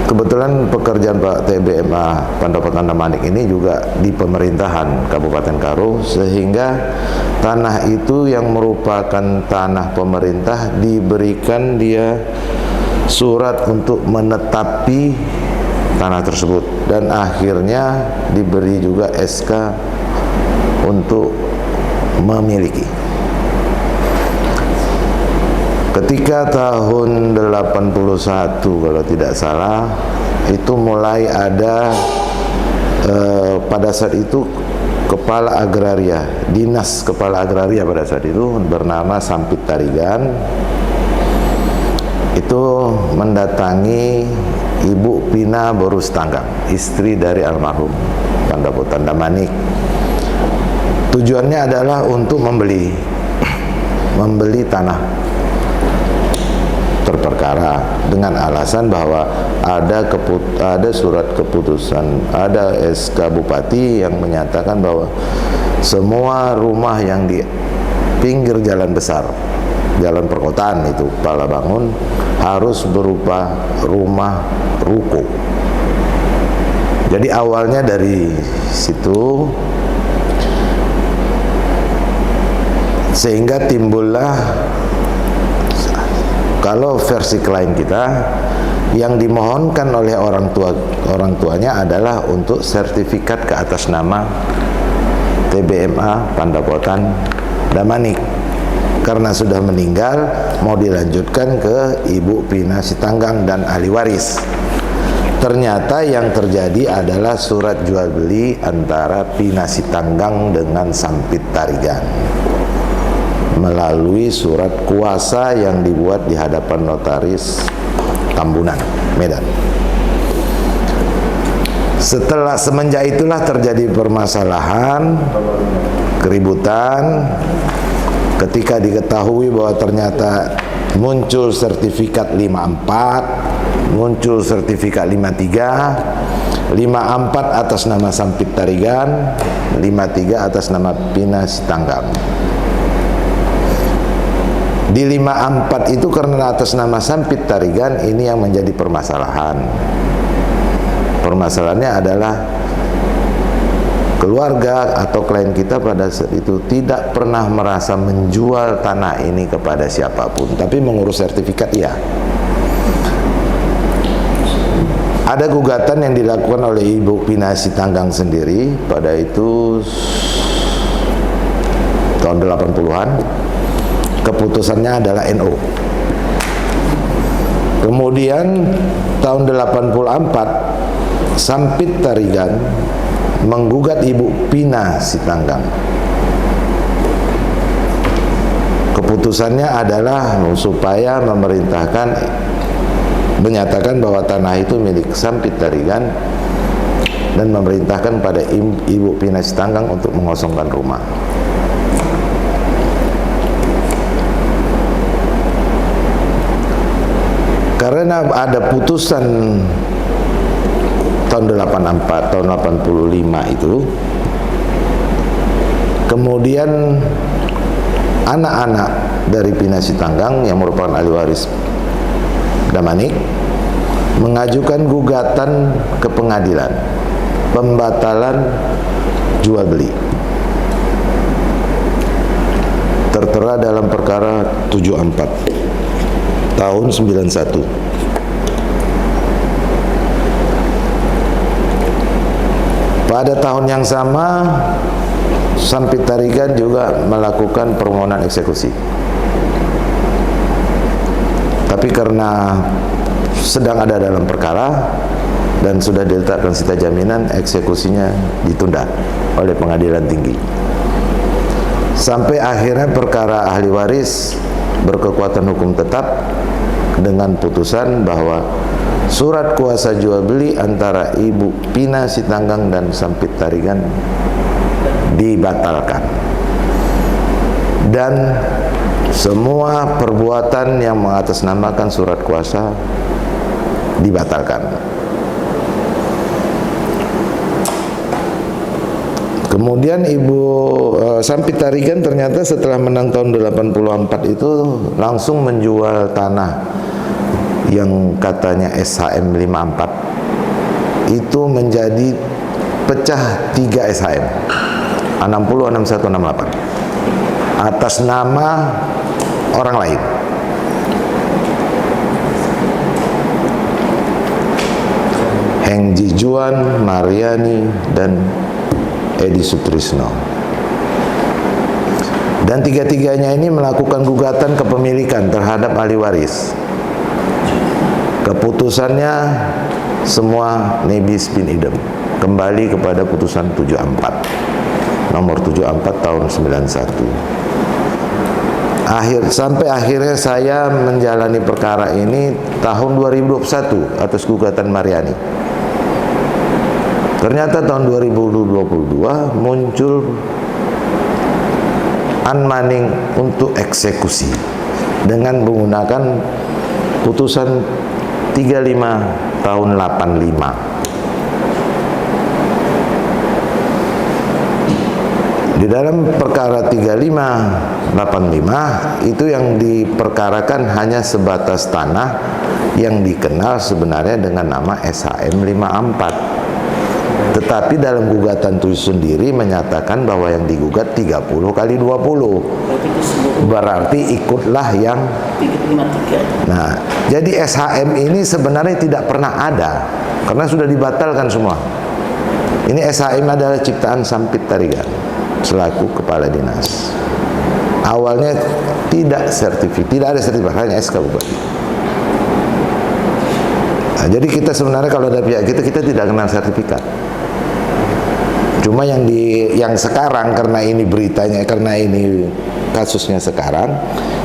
kebetulan pekerjaan Pak TBMA Pandapotan Damanik ini juga di pemerintahan Kabupaten Karo, sehingga tanah itu yang merupakan tanah pemerintah diberikan dia surat untuk menetapi tanah tersebut, dan akhirnya diberi juga SK untuk memiliki. Ketika tahun 81 kalau tidak salah, itu mulai ada pada saat itu kepala agraria, dinas kepala agraria pada saat itu bernama Sampit Tarigan, itu mendatangi Ibu Pina Borus Tanggang, istri dari almarhum Pandapotan Damanik. Tujuannya adalah untuk membeli tanah terperkara dengan alasan bahwa ada surat keputusan, ada SK Bupati yang menyatakan bahwa semua rumah yang di pinggir jalan besar, jalan perkotaan itu Pala Bangun, harus berupa rumah ruko. Jadi awalnya dari situ, sehingga timbullah, kalau versi klien kita, yang dimohonkan oleh orang tuanya adalah untuk sertifikat ke atas nama TBMA Pandapotan Damanik. Karena sudah meninggal, mau dilanjutkan ke Ibu Pina Sitanggang dan ahli waris. Ternyata yang terjadi adalah surat jual beli antara Pina Sitanggang dengan Sampit Tarigan melalui surat kuasa yang dibuat di hadapan notaris Tambunan, Medan. Semenjak itulah terjadi permasalahan, keributan, ketika diketahui bahwa ternyata muncul sertifikat 54, muncul sertifikat 53, 54 atas nama Sampit Tarigan, 53 atas nama Pina Sitanggang. Di 54 itu karena atas nama Sampit Tarigan, ini yang menjadi permasalahan. Permasalahannya adalah keluarga atau klien kita pada saat itu tidak pernah merasa menjual tanah ini kepada siapapun, tapi mengurus sertifikat ya. Ada gugatan yang dilakukan oleh Ibu Pina Sitanggang sendiri pada itu tahun 80-an. Keputusannya adalah NO. Kemudian tahun 84 Sampit Tarigan menggugat Ibu Pina Sitanggang. Keputusannya adalah supaya menyatakan bahwa tanah itu milik Sampit Tarigan dan memerintahkan pada Ibu Pina Sitanggang untuk mengosongkan rumah. Karena ada putusan tahun 84, tahun 85 itu, kemudian anak-anak dari Pina Sitanggang yang merupakan ahli waris Damanik mengajukan gugatan ke pengadilan pembatalan jual beli, tertera dalam perkara 74 tahun 91. Pada tahun yang sama Sampit Tarigan juga melakukan permohonan eksekusi. Tapi karena sedang ada dalam perkara dan sudah diletakkan sita jaminan, eksekusinya ditunda oleh pengadilan tinggi. Sampai akhirnya perkara ahli waris berkekuatan hukum tetap dengan putusan bahwa surat kuasa jual beli antara Ibu Pina Sitanggang dan Sampit Tarigan dibatalkan, dan semua perbuatan yang mengatasnamakan surat kuasa dibatalkan. Kemudian Ibu Sampit Tarigan ternyata setelah menang tahun 84 itu langsung menjual tanah yang katanya SHM 54 itu menjadi pecah 3 SHM 60, 61, 68 atas nama orang lain. Heng Jijuan, Mariani, dan Edi Sutrisno. Dan tiga-tiganya ini melakukan gugatan kepemilikan terhadap ahli waris. Keputusannya semua nebis bin idem, kembali kepada putusan 74 nomor 74 tahun 91. Sampai akhirnya saya menjalani perkara ini tahun 2021 atas gugatan Mariani. Ternyata tahun 2022 muncul unmanning untuk eksekusi dengan menggunakan putusan 35 tahun 85. Di dalam perkara 3585 itu yang diperkarakan hanya sebatas tanah yang dikenal sebenarnya dengan nama SHM 54. Tetapi dalam gugatan itu sendiri menyatakan bahwa yang digugat 30 kali 20. Berarti ikutlah yang 353. Nah, jadi SHM ini sebenarnya tidak pernah ada karena sudah dibatalkan semua. Ini SHM adalah ciptaan Sampit Tarigan selaku kepala dinas. Awalnya tidak ada sertifikat, hanya SK bupati. Nah, jadi kita sebenarnya kalau ada pihak kita tidak kenal sertifikat. Cuma yang sekarang karena ini beritanya, karena ini kasusnya sekarang,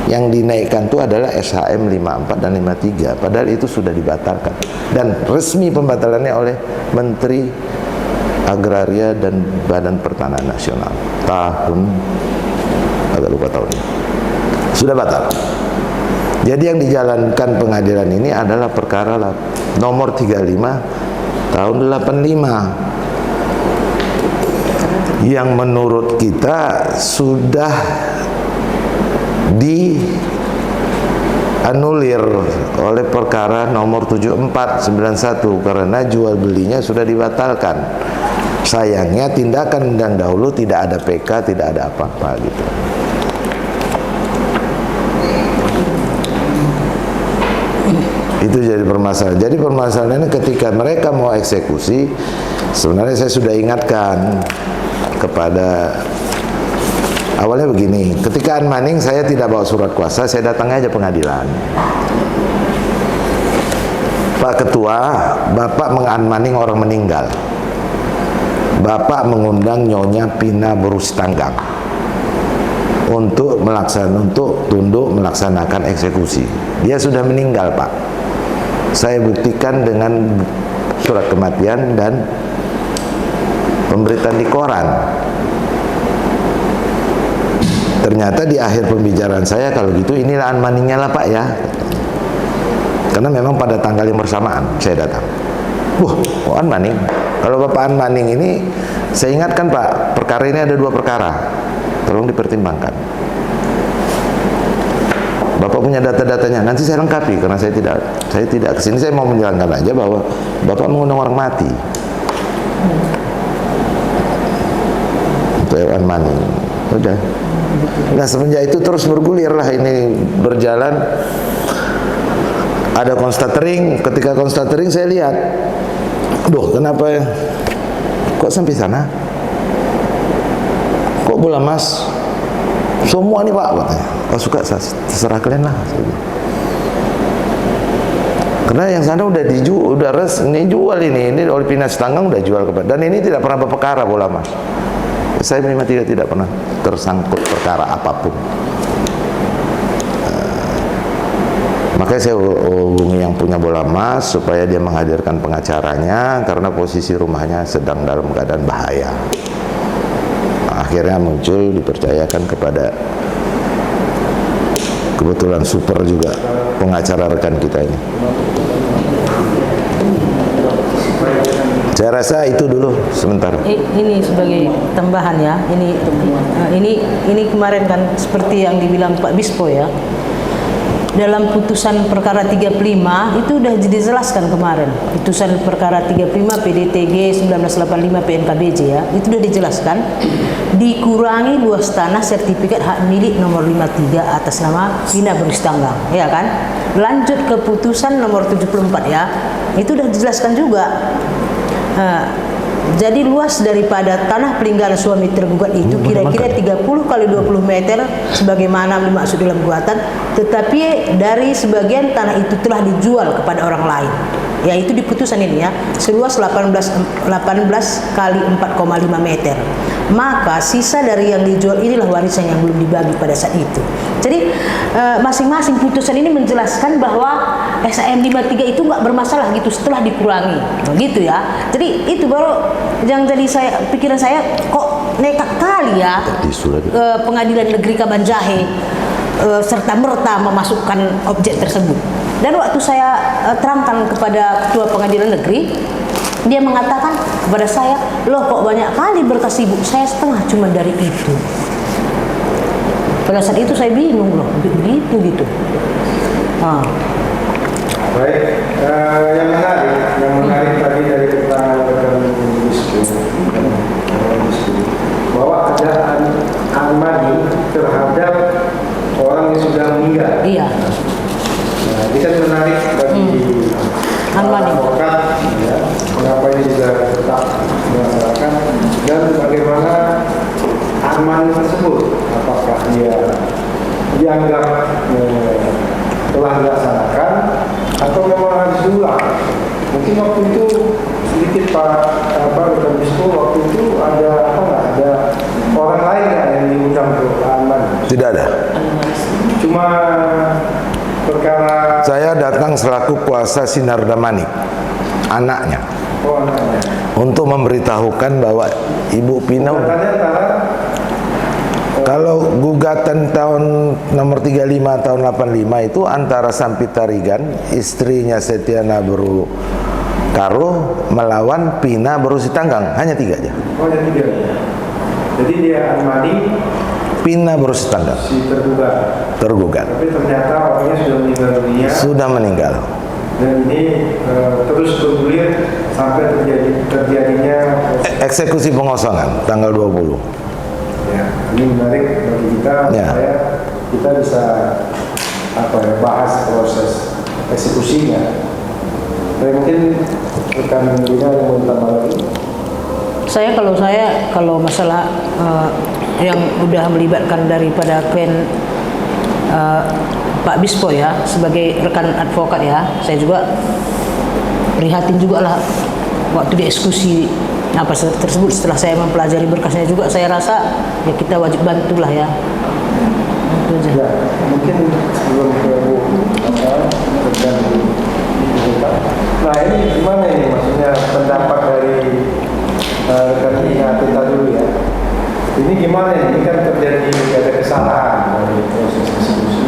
yang dinaikkan itu adalah SHM 54 dan 53. Padahal itu sudah dibatalkan dan resmi pembatalannya oleh Menteri Agraria dan Badan Pertanahan Nasional tahun, agak lupa tahunnya, sudah batal. Jadi yang dijalankan pengadilan ini adalah perkara nomor 35 tahun 85 yang menurut kita sudah dianulir oleh perkara nomor 7491 karena jual belinya sudah dibatalkan. Sayangnya tindakan yang dahulu tidak ada PK, tidak ada apa-apa gitu. Itu jadi permasalahan. Jadi permasalahannya ketika mereka mau eksekusi, sebenarnya saya sudah ingatkan kepada, awalnya begini, ketika unmanning saya tidak bawa surat kuasa, saya datang aja pengadilan. Pak Ketua, Bapak mengunmanning orang meninggal. Bapak mengundang Nyonya Pina Berustanggang untuk tunduk melaksanakan eksekusi. Dia sudah meninggal, Pak. Saya buktikan dengan surat kematian dan pemberitaan di koran. Ternyata di akhir pembicaraan saya, kalau gitu inilah unmanningnya lah Pak ya. Karena memang pada tanggal yang bersamaan saya datang. Unmanning. Kalau Bapak unmanning ini, saya ingatkan Pak, perkara ini ada 2 perkara. Tolong dipertimbangkan. Bapak punya data-datanya, nanti saya lengkapi karena saya tidak kesini. Saya mau menjalankan aja bahwa Bapak mengundang orang mati. Untuk unmanning. Udah. Nah semenjak itu terus bergulir lah ini berjalan. Ada konstatering, ketika konstatering saya lihat, kenapa ya? Kok sampai sana? Kok bola emas? Semua nih Pak, katanya. Suka, terserah kalian lah. Karena yang sana udah dijual ini oleh Pina Sitanggang udah jual kepada, dan ini tidak pernah berperkara bola emas. Saya memang tidak pernah tersangkut perkara apapun. Makanya saya hubungi yang punya bola emas supaya dia menghadirkan pengacaranya karena posisi rumahnya sedang dalam keadaan bahaya. Akhirnya muncul, dipercayakan kepada, kebetulan super juga pengacara rekan kita ini. Saya rasa itu dulu sementara. Ini sebagai tambahan ya. Ini kemarin kan seperti yang dibilang Pak Bispo ya. Dalam putusan perkara 35 itu sudah dijelaskan kemarin. Putusan perkara 35 PDTG 1985 PNKBJ ya, itu sudah dijelaskan dikurangi luas tanah sertifikat hak milik nomor 53 atas nama Pina Berustanggang, ya kan? Lanjut ke putusan nomor 74 ya. Itu sudah dijelaskan juga. Jadi luas daripada tanah peninggalan suami tergugat itu kira-kira 30 kali 20 meter sebagaimana dimaksud dalam gugatan, tetapi dari sebagian tanah itu telah dijual kepada orang lain. Yaitu di putusan ini ya, seluas 18 kali 4,5 meter. Maka sisa dari yang dijual inilah warisan yang belum dibagi pada saat itu. Jadi masing-masing putusan ini menjelaskan bahwa SAM 53 itu nggak bermasalah gitu setelah dikurangi, begitu ya. Jadi itu baru yang jadi pikiran saya, kok nekat kali ya Pengadilan Negeri Kabanjahe serta merta memasukkan objek tersebut. Dan waktu saya terangkan kepada Ketua Pengadilan Negeri, dia mengatakan kepada saya, loh kok banyak kali berkas ibu, saya setengah cuma dari itu. Pada saat itu saya bingung loh, gitu. Baik, yang menarik tadi dari keterangan rekan Bispo bahwa ada unmanning terhadap orang yang sudah meninggal. Iya. Nah, ini kan menarik bagi advokat, ya, mengapa ini juga tetap dilaksanakan dan bagaimana unmanning tersebut, apakah dia dianggap telah dilaksanakan atau memang harus diulang. Mungkin waktu itu sedikit Rekan Bispo, waktu itu ada orang lain yang diundang ke unmanning? Tidak ada. Cuma perkara Saya datang selaku kuasa Sinarda Manik, anaknya, untuk memberitahukan bahwa Ibu Pina, kalau gugatan tahun nomor 35 tahun 85 itu antara Sampita Rigan, istrinya Setiana Beru Karo, melawan Pina Berustanggang, hanya 3 aja. hanya 3. Jadi dia unmanning Pina Berustanggang si tergugat. Tapi ternyata orangnya sudah meninggal dunia. Sudah meninggal. Dan ini terus bergulir sampai terjadinya Eksekusi pengosongan tanggal 20. Ya, ini menarik bagi kita Ya. supaya kita bisa bahas proses eksekusinya. Mungkin rekan Rina yang mau tambah lagi. Kalau masalah yang udah melibatkan daripada klien Pak Bispo ya, sebagai rekan advokat ya, saya juga prihatin juga lah waktu dieksekusi apa tersebut. Setelah saya mempelajari berkasnya juga, saya rasa ya kita wajib bantulah ya. Itu aja. Ya, mungkin sebelum ke Bu rekan kita. Nah ini gimana ini maksudnya pendapat dari rekan kita dulu ya. Ini gimana ini kan terjadi ada kesalahan dari proses eksekusi.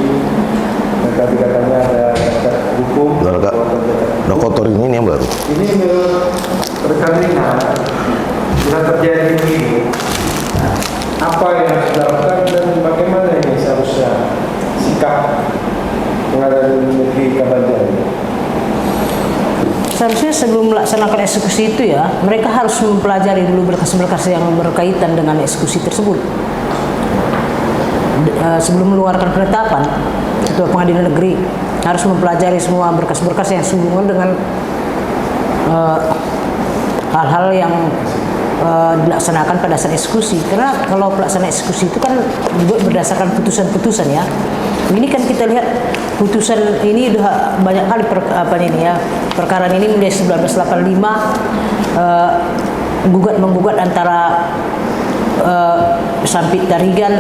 Tadi katanya ada cacat hukum. Udah kotor ini yang baru. Ini menurut rekan Rina bila terjadi begini, apa yang harus dilakukan dan bagaimana ini seharusnya sikap pengadilan negeri Kabanjar? Seharusnya sebelum melaksanakan eksekusi itu ya, mereka harus mempelajari dulu berkas-berkas yang berkaitan dengan eksekusi tersebut. Sebelum mengeluarkan penetapan, Ketua Pengadilan Negeri harus mempelajari semua berkas-berkas yang sehubungan dengan hal-hal yang dilaksanakan pada saat eksekusi. Karena kalau pelaksanaan eksekusi itu kan dibuat berdasarkan putusan-putusan ya. Ini kan kita lihat putusan ini udah banyak kali perkara ini mulai 1985 menggugat antara Sampit Tarigan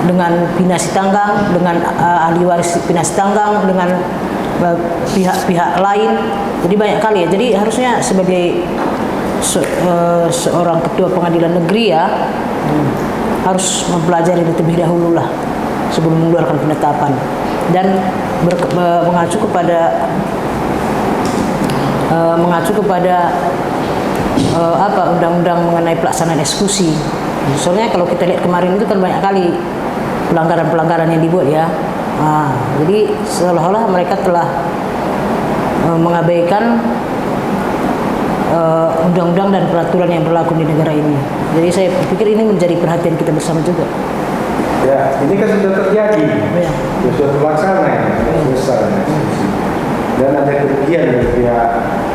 dengan Pina Sitanggang, dengan ahli waris Pina Sitanggang, dengan pihak-pihak lain. Jadi banyak kali ya. Jadi harusnya sebagai seorang ketua pengadilan negeri ya harus mempelajari terlebih dahulu lah sebelum mengeluarkan penetapan dan mengacu kepada undang-undang mengenai pelaksanaan eksekusi. Soalnya kalau kita lihat kemarin itu kan banyak kali pelanggaran-pelanggaran yang dibuat ya. Jadi seolah-olah mereka telah mengabaikan undang-undang dan peraturan yang berlaku di negara ini. Jadi saya pikir ini menjadi perhatian kita bersama juga. Ya, ini kan sudah terjadi, Ya. sudah terlaksana ya, besar. Dan ada kerugian dari pihak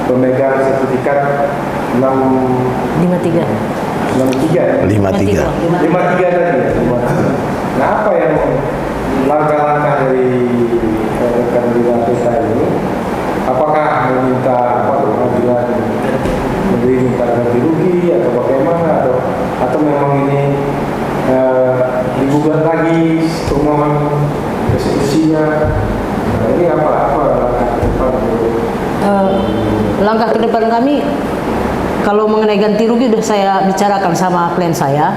pemegang sertifikat 53. 63 53. 53 tadi ya. Nah, apa yang langkah-langkah dari rekan Rina kita ini? Apakah meminta pengadilan negeri minta ganti rugi atau bagaimana atau memang ini digugat lagi permohonan eksekusinya? Ini apa langkah ke depan? Langkah ke depan kami kalau mengenai ganti rugi sudah saya bicarakan sama klien saya,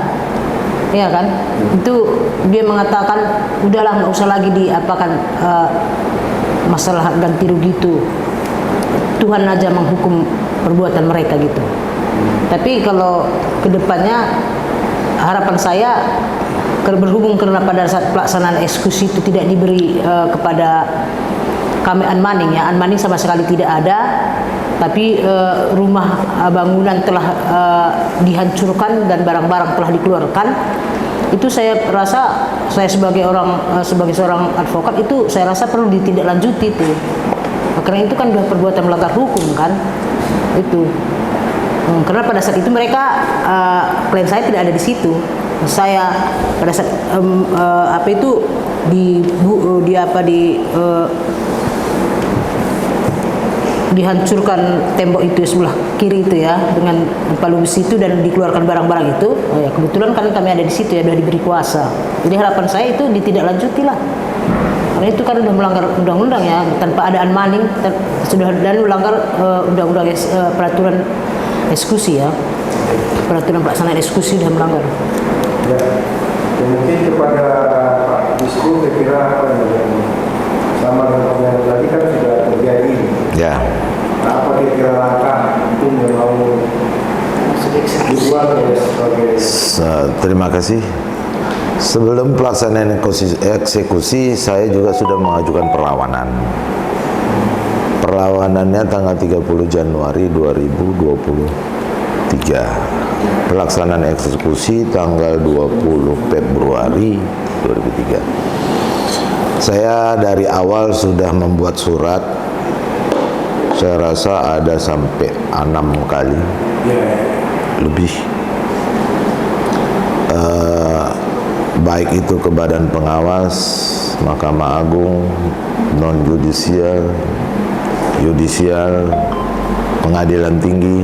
ya kan? Itu dia mengatakan udahlah nggak usah lagi diapakan masalah ganti rugi itu. Tuhan aja menghukum perbuatan mereka gitu. Tapi kalau kedepannya harapan saya berhubung karena pada saat pelaksanaan eksekusi itu tidak diberi kepada kami unmanning ya, unmanning sama sekali tidak ada, tapi rumah bangunan telah dihancurkan dan barang-barang telah dikeluarkan. Itu saya rasa saya sebagai seorang advokat itu saya rasa perlu ditindaklanjuti itu. Karena itu kan sudah perbuatan melanggar hukum kan itu. Karena pada saat itu mereka klien saya tidak ada di situ. Saya pada saat dihancurkan tembok itu sebelah kiri itu ya dengan palu besi itu dan dikeluarkan barang-barang itu. Ya kebetulan kan kami ada di situ ya, sudah diberi kuasa. Jadi harapan saya itu ditindaklanjuti lah. Karena itu kan sudah melanggar undang-undang ya, tanpa ada unmanning sudah dan melanggar undang-undang peraturan eksekusi ya. Peraturan pelaksanaan eksekusi sudah melanggar. Ya, mungkin kepada Pak Bispo kira-kira apa yang sama dengan yang tadi kan sudah terjadi. Ya. Nah, apa kira-kira langkah untuk mau dibuat sebagai Terima kasih. Sebelum pelaksanaan eksekusi, saya juga sudah mengajukan perlawanan. Perlawanannya tanggal 30 Januari 2023. Pelaksanaan eksekusi tanggal 20 Februari 2003. Saya dari awal sudah membuat surat Saya rasa ada sampai 6 kali lebih. Baik itu ke Badan Pengawas, Mahkamah Agung, non yudisial, yudisial, Pengadilan Tinggi.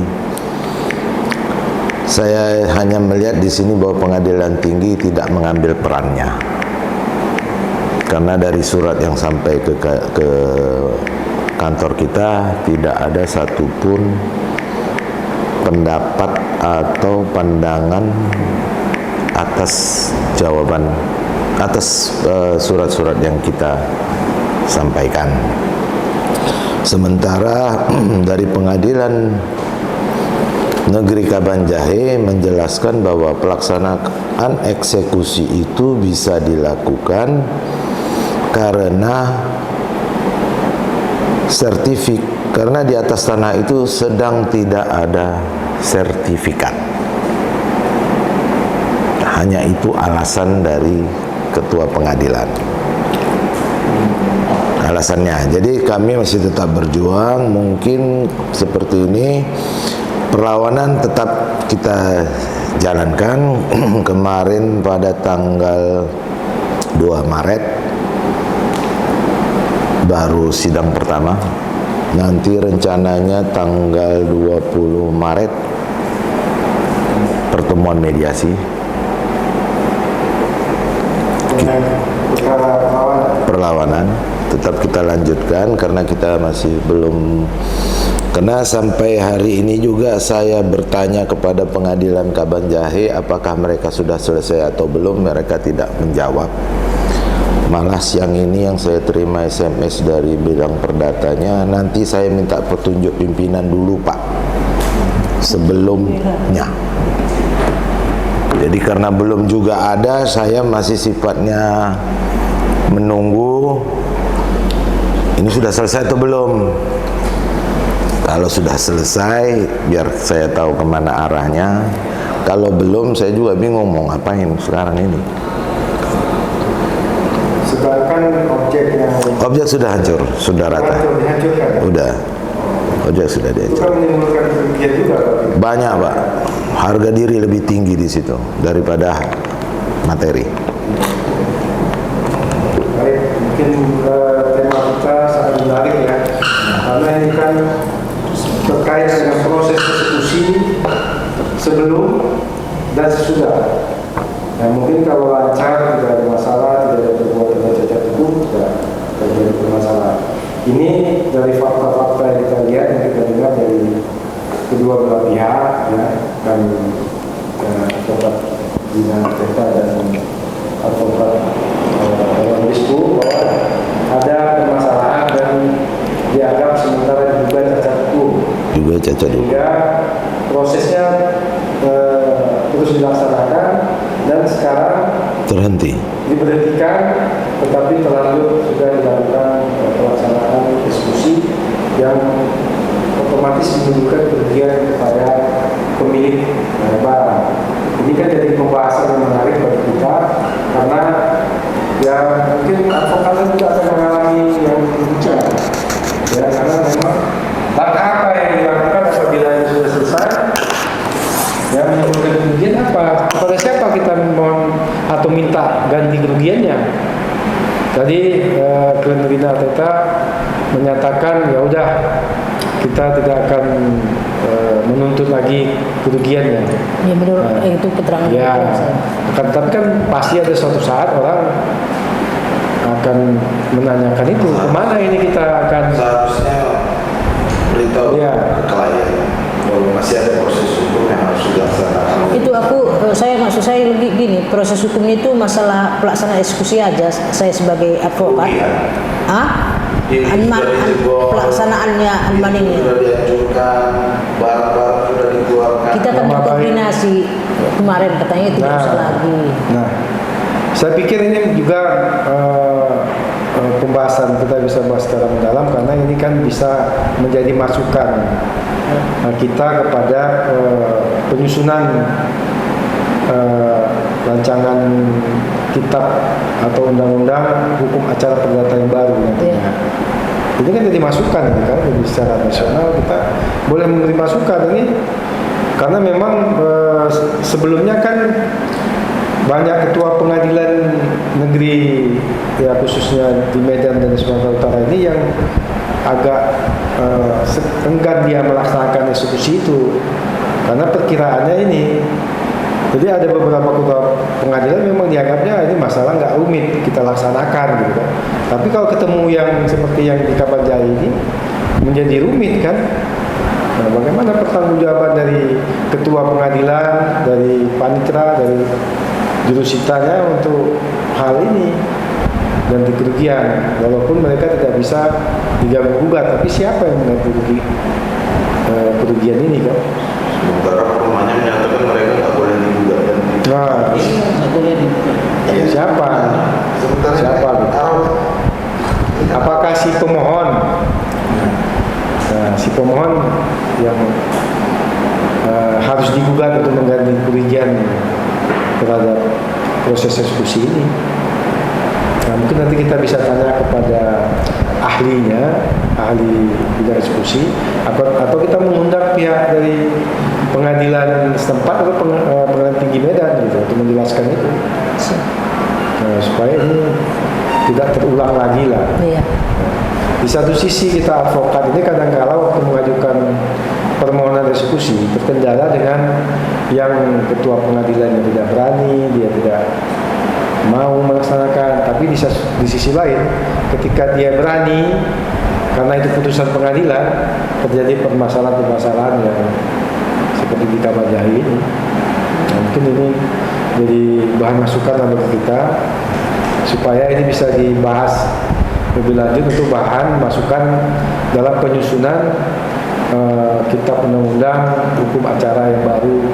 Saya hanya melihat di sini bahwa Pengadilan Tinggi tidak mengambil perannya, karena dari surat yang sampai ke kantor kita tidak ada satupun pendapat atau pandangan atas jawaban atas surat-surat yang kita sampaikan. Sementara dari Pengadilan Negeri Kabanjahe menjelaskan bahwa pelaksanaan eksekusi itu bisa dilakukan karena karena di atas tanah itu sedang tidak ada sertifikat. Hanya itu alasan dari ketua pengadilan. Alasannya. Jadi kami masih tetap berjuang. Mungkin seperti ini, perlawanan tetap kita jalankan. Kemarin pada tanggal 2 Maret baru sidang pertama. Nanti rencananya tanggal 20 Maret pertemuan mediasi. Perlawanan tetap kita lanjutkan karena kita masih belum, karena sampai hari ini juga saya bertanya kepada Pengadilan Kabanjahe apakah mereka sudah selesai atau belum, mereka tidak menjawab. Malah siang ini yang saya terima SMS dari bidang perdatanya, nanti saya minta petunjuk pimpinan dulu Pak sebelumnya. Jadi karena belum juga ada, saya masih sifatnya menunggu ini sudah selesai atau belum. Kalau sudah selesai, biar saya tahu kemana arahnya. Kalau belum, saya juga bingung mau ngapain sekarang ini. Sedangkan objek sudah hancur, sudah rata. dihancurkan. Udah. Objek sudah Itu dihancur. kan menimbulkan kerugian juga, Pak. Banyak, Pak. Harga diri lebih tinggi di situ daripada materi. Baik, mungkin tema kita sangat menarik ya, karena ini kan terkait dengan proses eksekusi sebelum dan sesudah. Nah, mungkin kalau lancar, tidak ada masalah, tidak ada perbuatan cacat hukum, tidak terjadi permasalahan. Ini dari fakta-fakta yang kita lihat, yang kita dengar dari kedua belah pihak, ya, dan advokat Bina Teta dan advokat Wisku, bahwa ada permasalahan dan dianggap sementara juga cacat hukum. Juga cacat hukum. Sehingga prosesnya terus dilaksanakan dan sekarang Terhenti. diberhentikan, tetapi terlanjur sudah dilakukan pelaksanaan eksekusi yang otomatis menimbulkan kerugian kepada pemilik barang. Ini kan jadi pembahasan yang menarik bagi kita, karena ya mungkin advokatnya juga akan mengalami yang demikian, ya, karena memang langkah apa yang dilakukan apabila ini sudah selesai, ya, menimbulkan kerugian apa? Kepada siapa kita mohon atau minta ganti kerugiannya? Tadi Klien Bina Teta menyatakan ya udah, kita tidak akan menuntut lagi kerugiannya. Ya menurut itu keterangan Ya, saya. tapi kan pasti ada suatu saat orang akan menanyakan itu, kemana ini kita akan. Seharusnya beritahu Ya. ke klien bahwa masih ada proses hukum yang harus dilaksanakan. Itu maksud saya lebih gini, proses hukum itu masalah pelaksanaan eksekusi aja. Saya sebagai advokat, pelaksanaannya Anman ini. Sudah dihancurkan, barang-barang sudah dikeluarkan. Kita kan berkoordinasi kemarin katanya tidak usah lagi. Nah, saya pikir ini juga pembahasan kita bisa bahas secara mendalam, karena ini kan bisa menjadi masukan kita kepada penyusunan rancangan kitab atau undang-undang hukum acara perdata yang baru nantinya. Ini kan jadi masukan ini kan, jadi secara nasional kita boleh memberi masukan ini karena memang sebelumnya kan banyak ketua pengadilan negeri ya khususnya di Medan dan Sumatera Utara ini yang agak enggan dia melaksanakan eksekusi itu karena perkiraannya ini. Jadi ada beberapa ketua pengadilan memang dianggapnya ini masalah nggak rumit kita laksanakan gitu kan. Tapi kalau ketemu yang seperti yang di Kabanjari ini menjadi rumit kan. Nah, bagaimana pertanggungjawaban dari ketua pengadilan, dari panitra, dari jurusitanya untuk hal ini dan kerugian, walaupun mereka tidak bisa diganggu gugat, tapi siapa yang menanggung kerugian ini kan? Sementara rumahnya menyatakan mereka nggak boleh digugat dan Nah, nggak boleh dibuka. siapa? sementara Siapa? Apakah si pemohon? Nah, si pemohon yang harus digugat untuk mengganti kerugian terhadap proses eksekusi ini. Nah, mungkin nanti kita bisa tanya kepada ahlinya, ahli bidang eksekusi, atau kita mengundang pihak dari pengadilan setempat atau pengadilan tinggi Medan gitu untuk menjelaskan itu. Nah, supaya ini tidak terulang lagi lah. Iya. Di satu sisi kita advokat ini kadang-kala waktu mengajukan permohonan eksekusi terkendala dengan yang ketua pengadilan yang tidak berani, dia tidak mau melaksanakan. Tapi di sisi lain, ketika dia berani, karena itu putusan pengadilan, terjadi permasalahan-permasalahan yang seperti di Kabanjari ini. Nah, mungkin ini jadi bahan masukan untuk kita supaya ini bisa dibahas lebih lanjut untuk bahan masukan dalam penyusunan kitab undang-undang hukum acara yang baru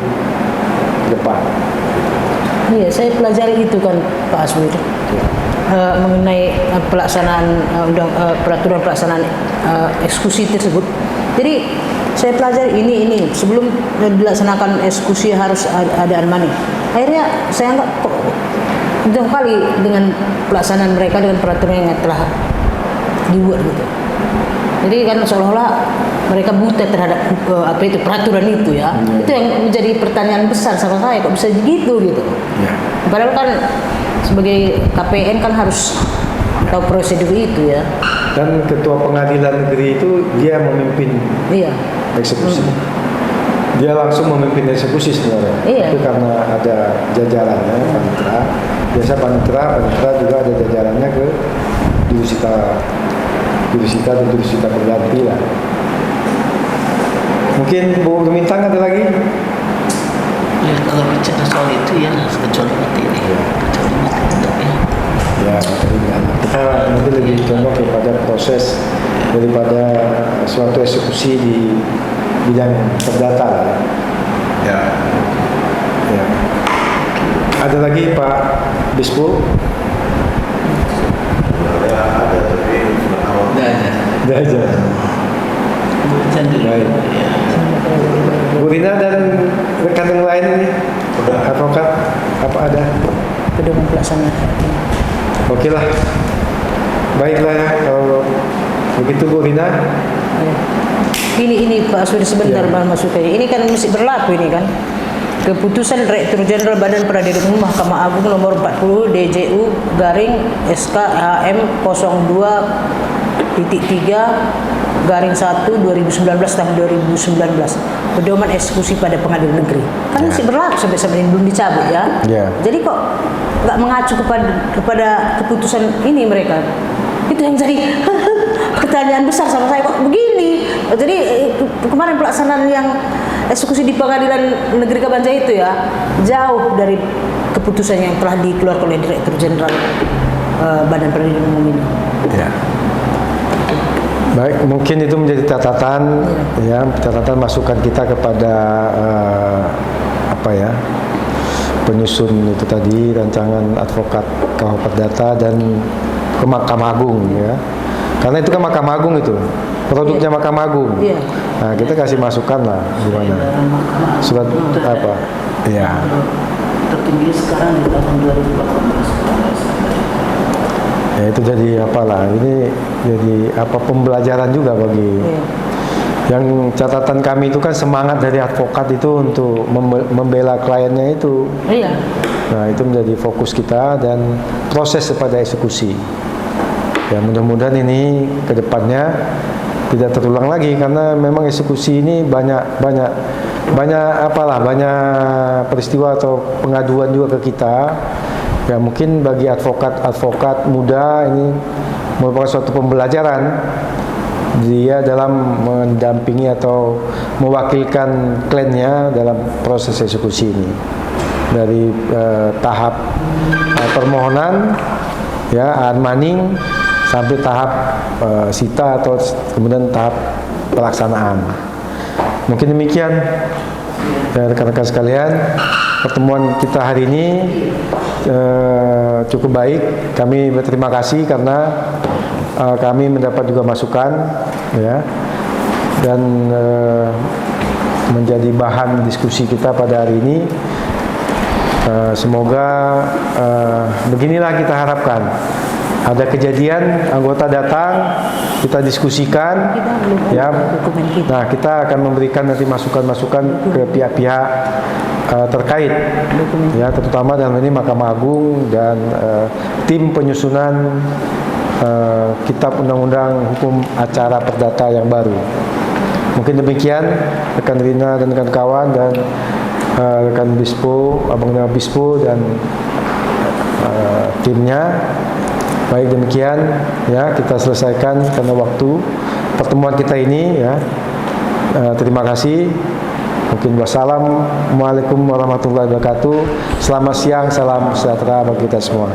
ke depan. Iya, saya pelajari itu kan Pak Aswir. Mengenai pelaksanaan peraturan pelaksanaan eksekusi tersebut. Jadi saya pelajari ini sebelum dilaksanakan eksekusi harus ada money. Akhirnya saya anggap kok jauh kali dengan pelaksanaan mereka dengan peraturan yang telah dibuat gitu. Jadi kan seolah-olah mereka buta terhadap peraturan itu ya. Itu yang menjadi pertanyaan besar sama saya, kok bisa begitu gitu. Padahal kan sebagai KPN kan harus tahu prosedur itu ya. Dan ketua pengadilan negeri itu dia memimpin eksekusi. Dia langsung memimpin eksekusi sebenarnya. Iya. Itu karena ada jajarannya panitra. Biasa panitra juga ada jajarannya ke jurusita dan jurusita pengganti lah. Mungkin Bu Gemintang ada lagi? Ya, kalau bicara soal itu ya kecuali materi. Kecuali materi ya. Ya, kita nanti lebih condong kepada proses daripada suatu eksekusi di bidang perdata lah. ya. Ya. Ada lagi Pak Bispo? Ada tapi awal. Tidak aja. Baik. Bu Rina dan rekan yang lain ini, advokat, apa ada? Pedoman pelaksanaan. Oke lah. Baiklah ya, kalau begitu Bu Rina. Ini Pak Aswir sebentar Bang masukannya. Ini kan mesti berlaku ini kan. Keputusan Direktur Jenderal Badan Peradilan Umum Mahkamah Agung nomor 40 DJU garing SK HM 02.3 garing 1 2019 tahun 2019 pedoman eksekusi pada pengadilan negeri kan masih berlaku sampai ini belum dicabut ya. Jadi kok nggak mengacu kepada keputusan ini mereka, itu yang jadi pertanyaan besar sama saya, kok begini. Jadi kemarin pelaksanaan yang eksekusi di pengadilan negeri Kabanjari itu ya jauh dari keputusan yang telah dikeluarkan oleh Direktur Jenderal Badan Peradilan Umum ini. Ya. Baik, mungkin itu menjadi catatan catatan masukan kita kepada penyusun itu tadi rancangan advokat KUH Perdata dan ke Mahkamah Agung ya. Karena itu kan Mahkamah Agung itu produknya Mahkamah Agung. Nah, kita kasih masukan lah gimana. Surat apa? Ya. Tertinggi sekarang di tahun 2018. Ya itu jadi apalah, ini jadi apa pembelajaran juga bagi yang catatan kami itu kan semangat dari advokat itu untuk membela kliennya itu. Iya. Nah itu menjadi fokus kita dan proses pada eksekusi. Ya mudah-mudahan ini kedepannya tidak terulang lagi karena memang eksekusi ini banyak peristiwa atau pengaduan juga ke kita. Ya mungkin bagi advokat muda ini merupakan suatu pembelajaran dia dalam mendampingi atau mewakilkan kliennya dalam proses eksekusi ini dari tahap permohonan ya unmaning sampai tahap sita atau kemudian tahap pelaksanaan. Mungkin demikian ya rekan-rekan sekalian, pertemuan kita hari ini cukup baik. Kami berterima kasih karena kami mendapat juga masukan ya dan menjadi bahan diskusi kita pada hari ini. Semoga beginilah kita harapkan. Ada kejadian anggota datang, kita diskusikan ya. Nah, kita akan memberikan nanti masukan-masukan ke pihak-pihak terkait ya, terutama dalam ini Mahkamah Agung dan tim penyusunan kitab undang-undang hukum acara perdata yang baru. Mungkin demikian rekan Rina dan rekan kawan dan rekan Bispo, Abang Bispo dan timnya. Baik demikian ya kita selesaikan karena waktu pertemuan kita ini ya. Terima kasih. Mungkin wassalamualaikum warahmatullahi wabarakatuh. Selamat siang, salam sejahtera bagi kita semua.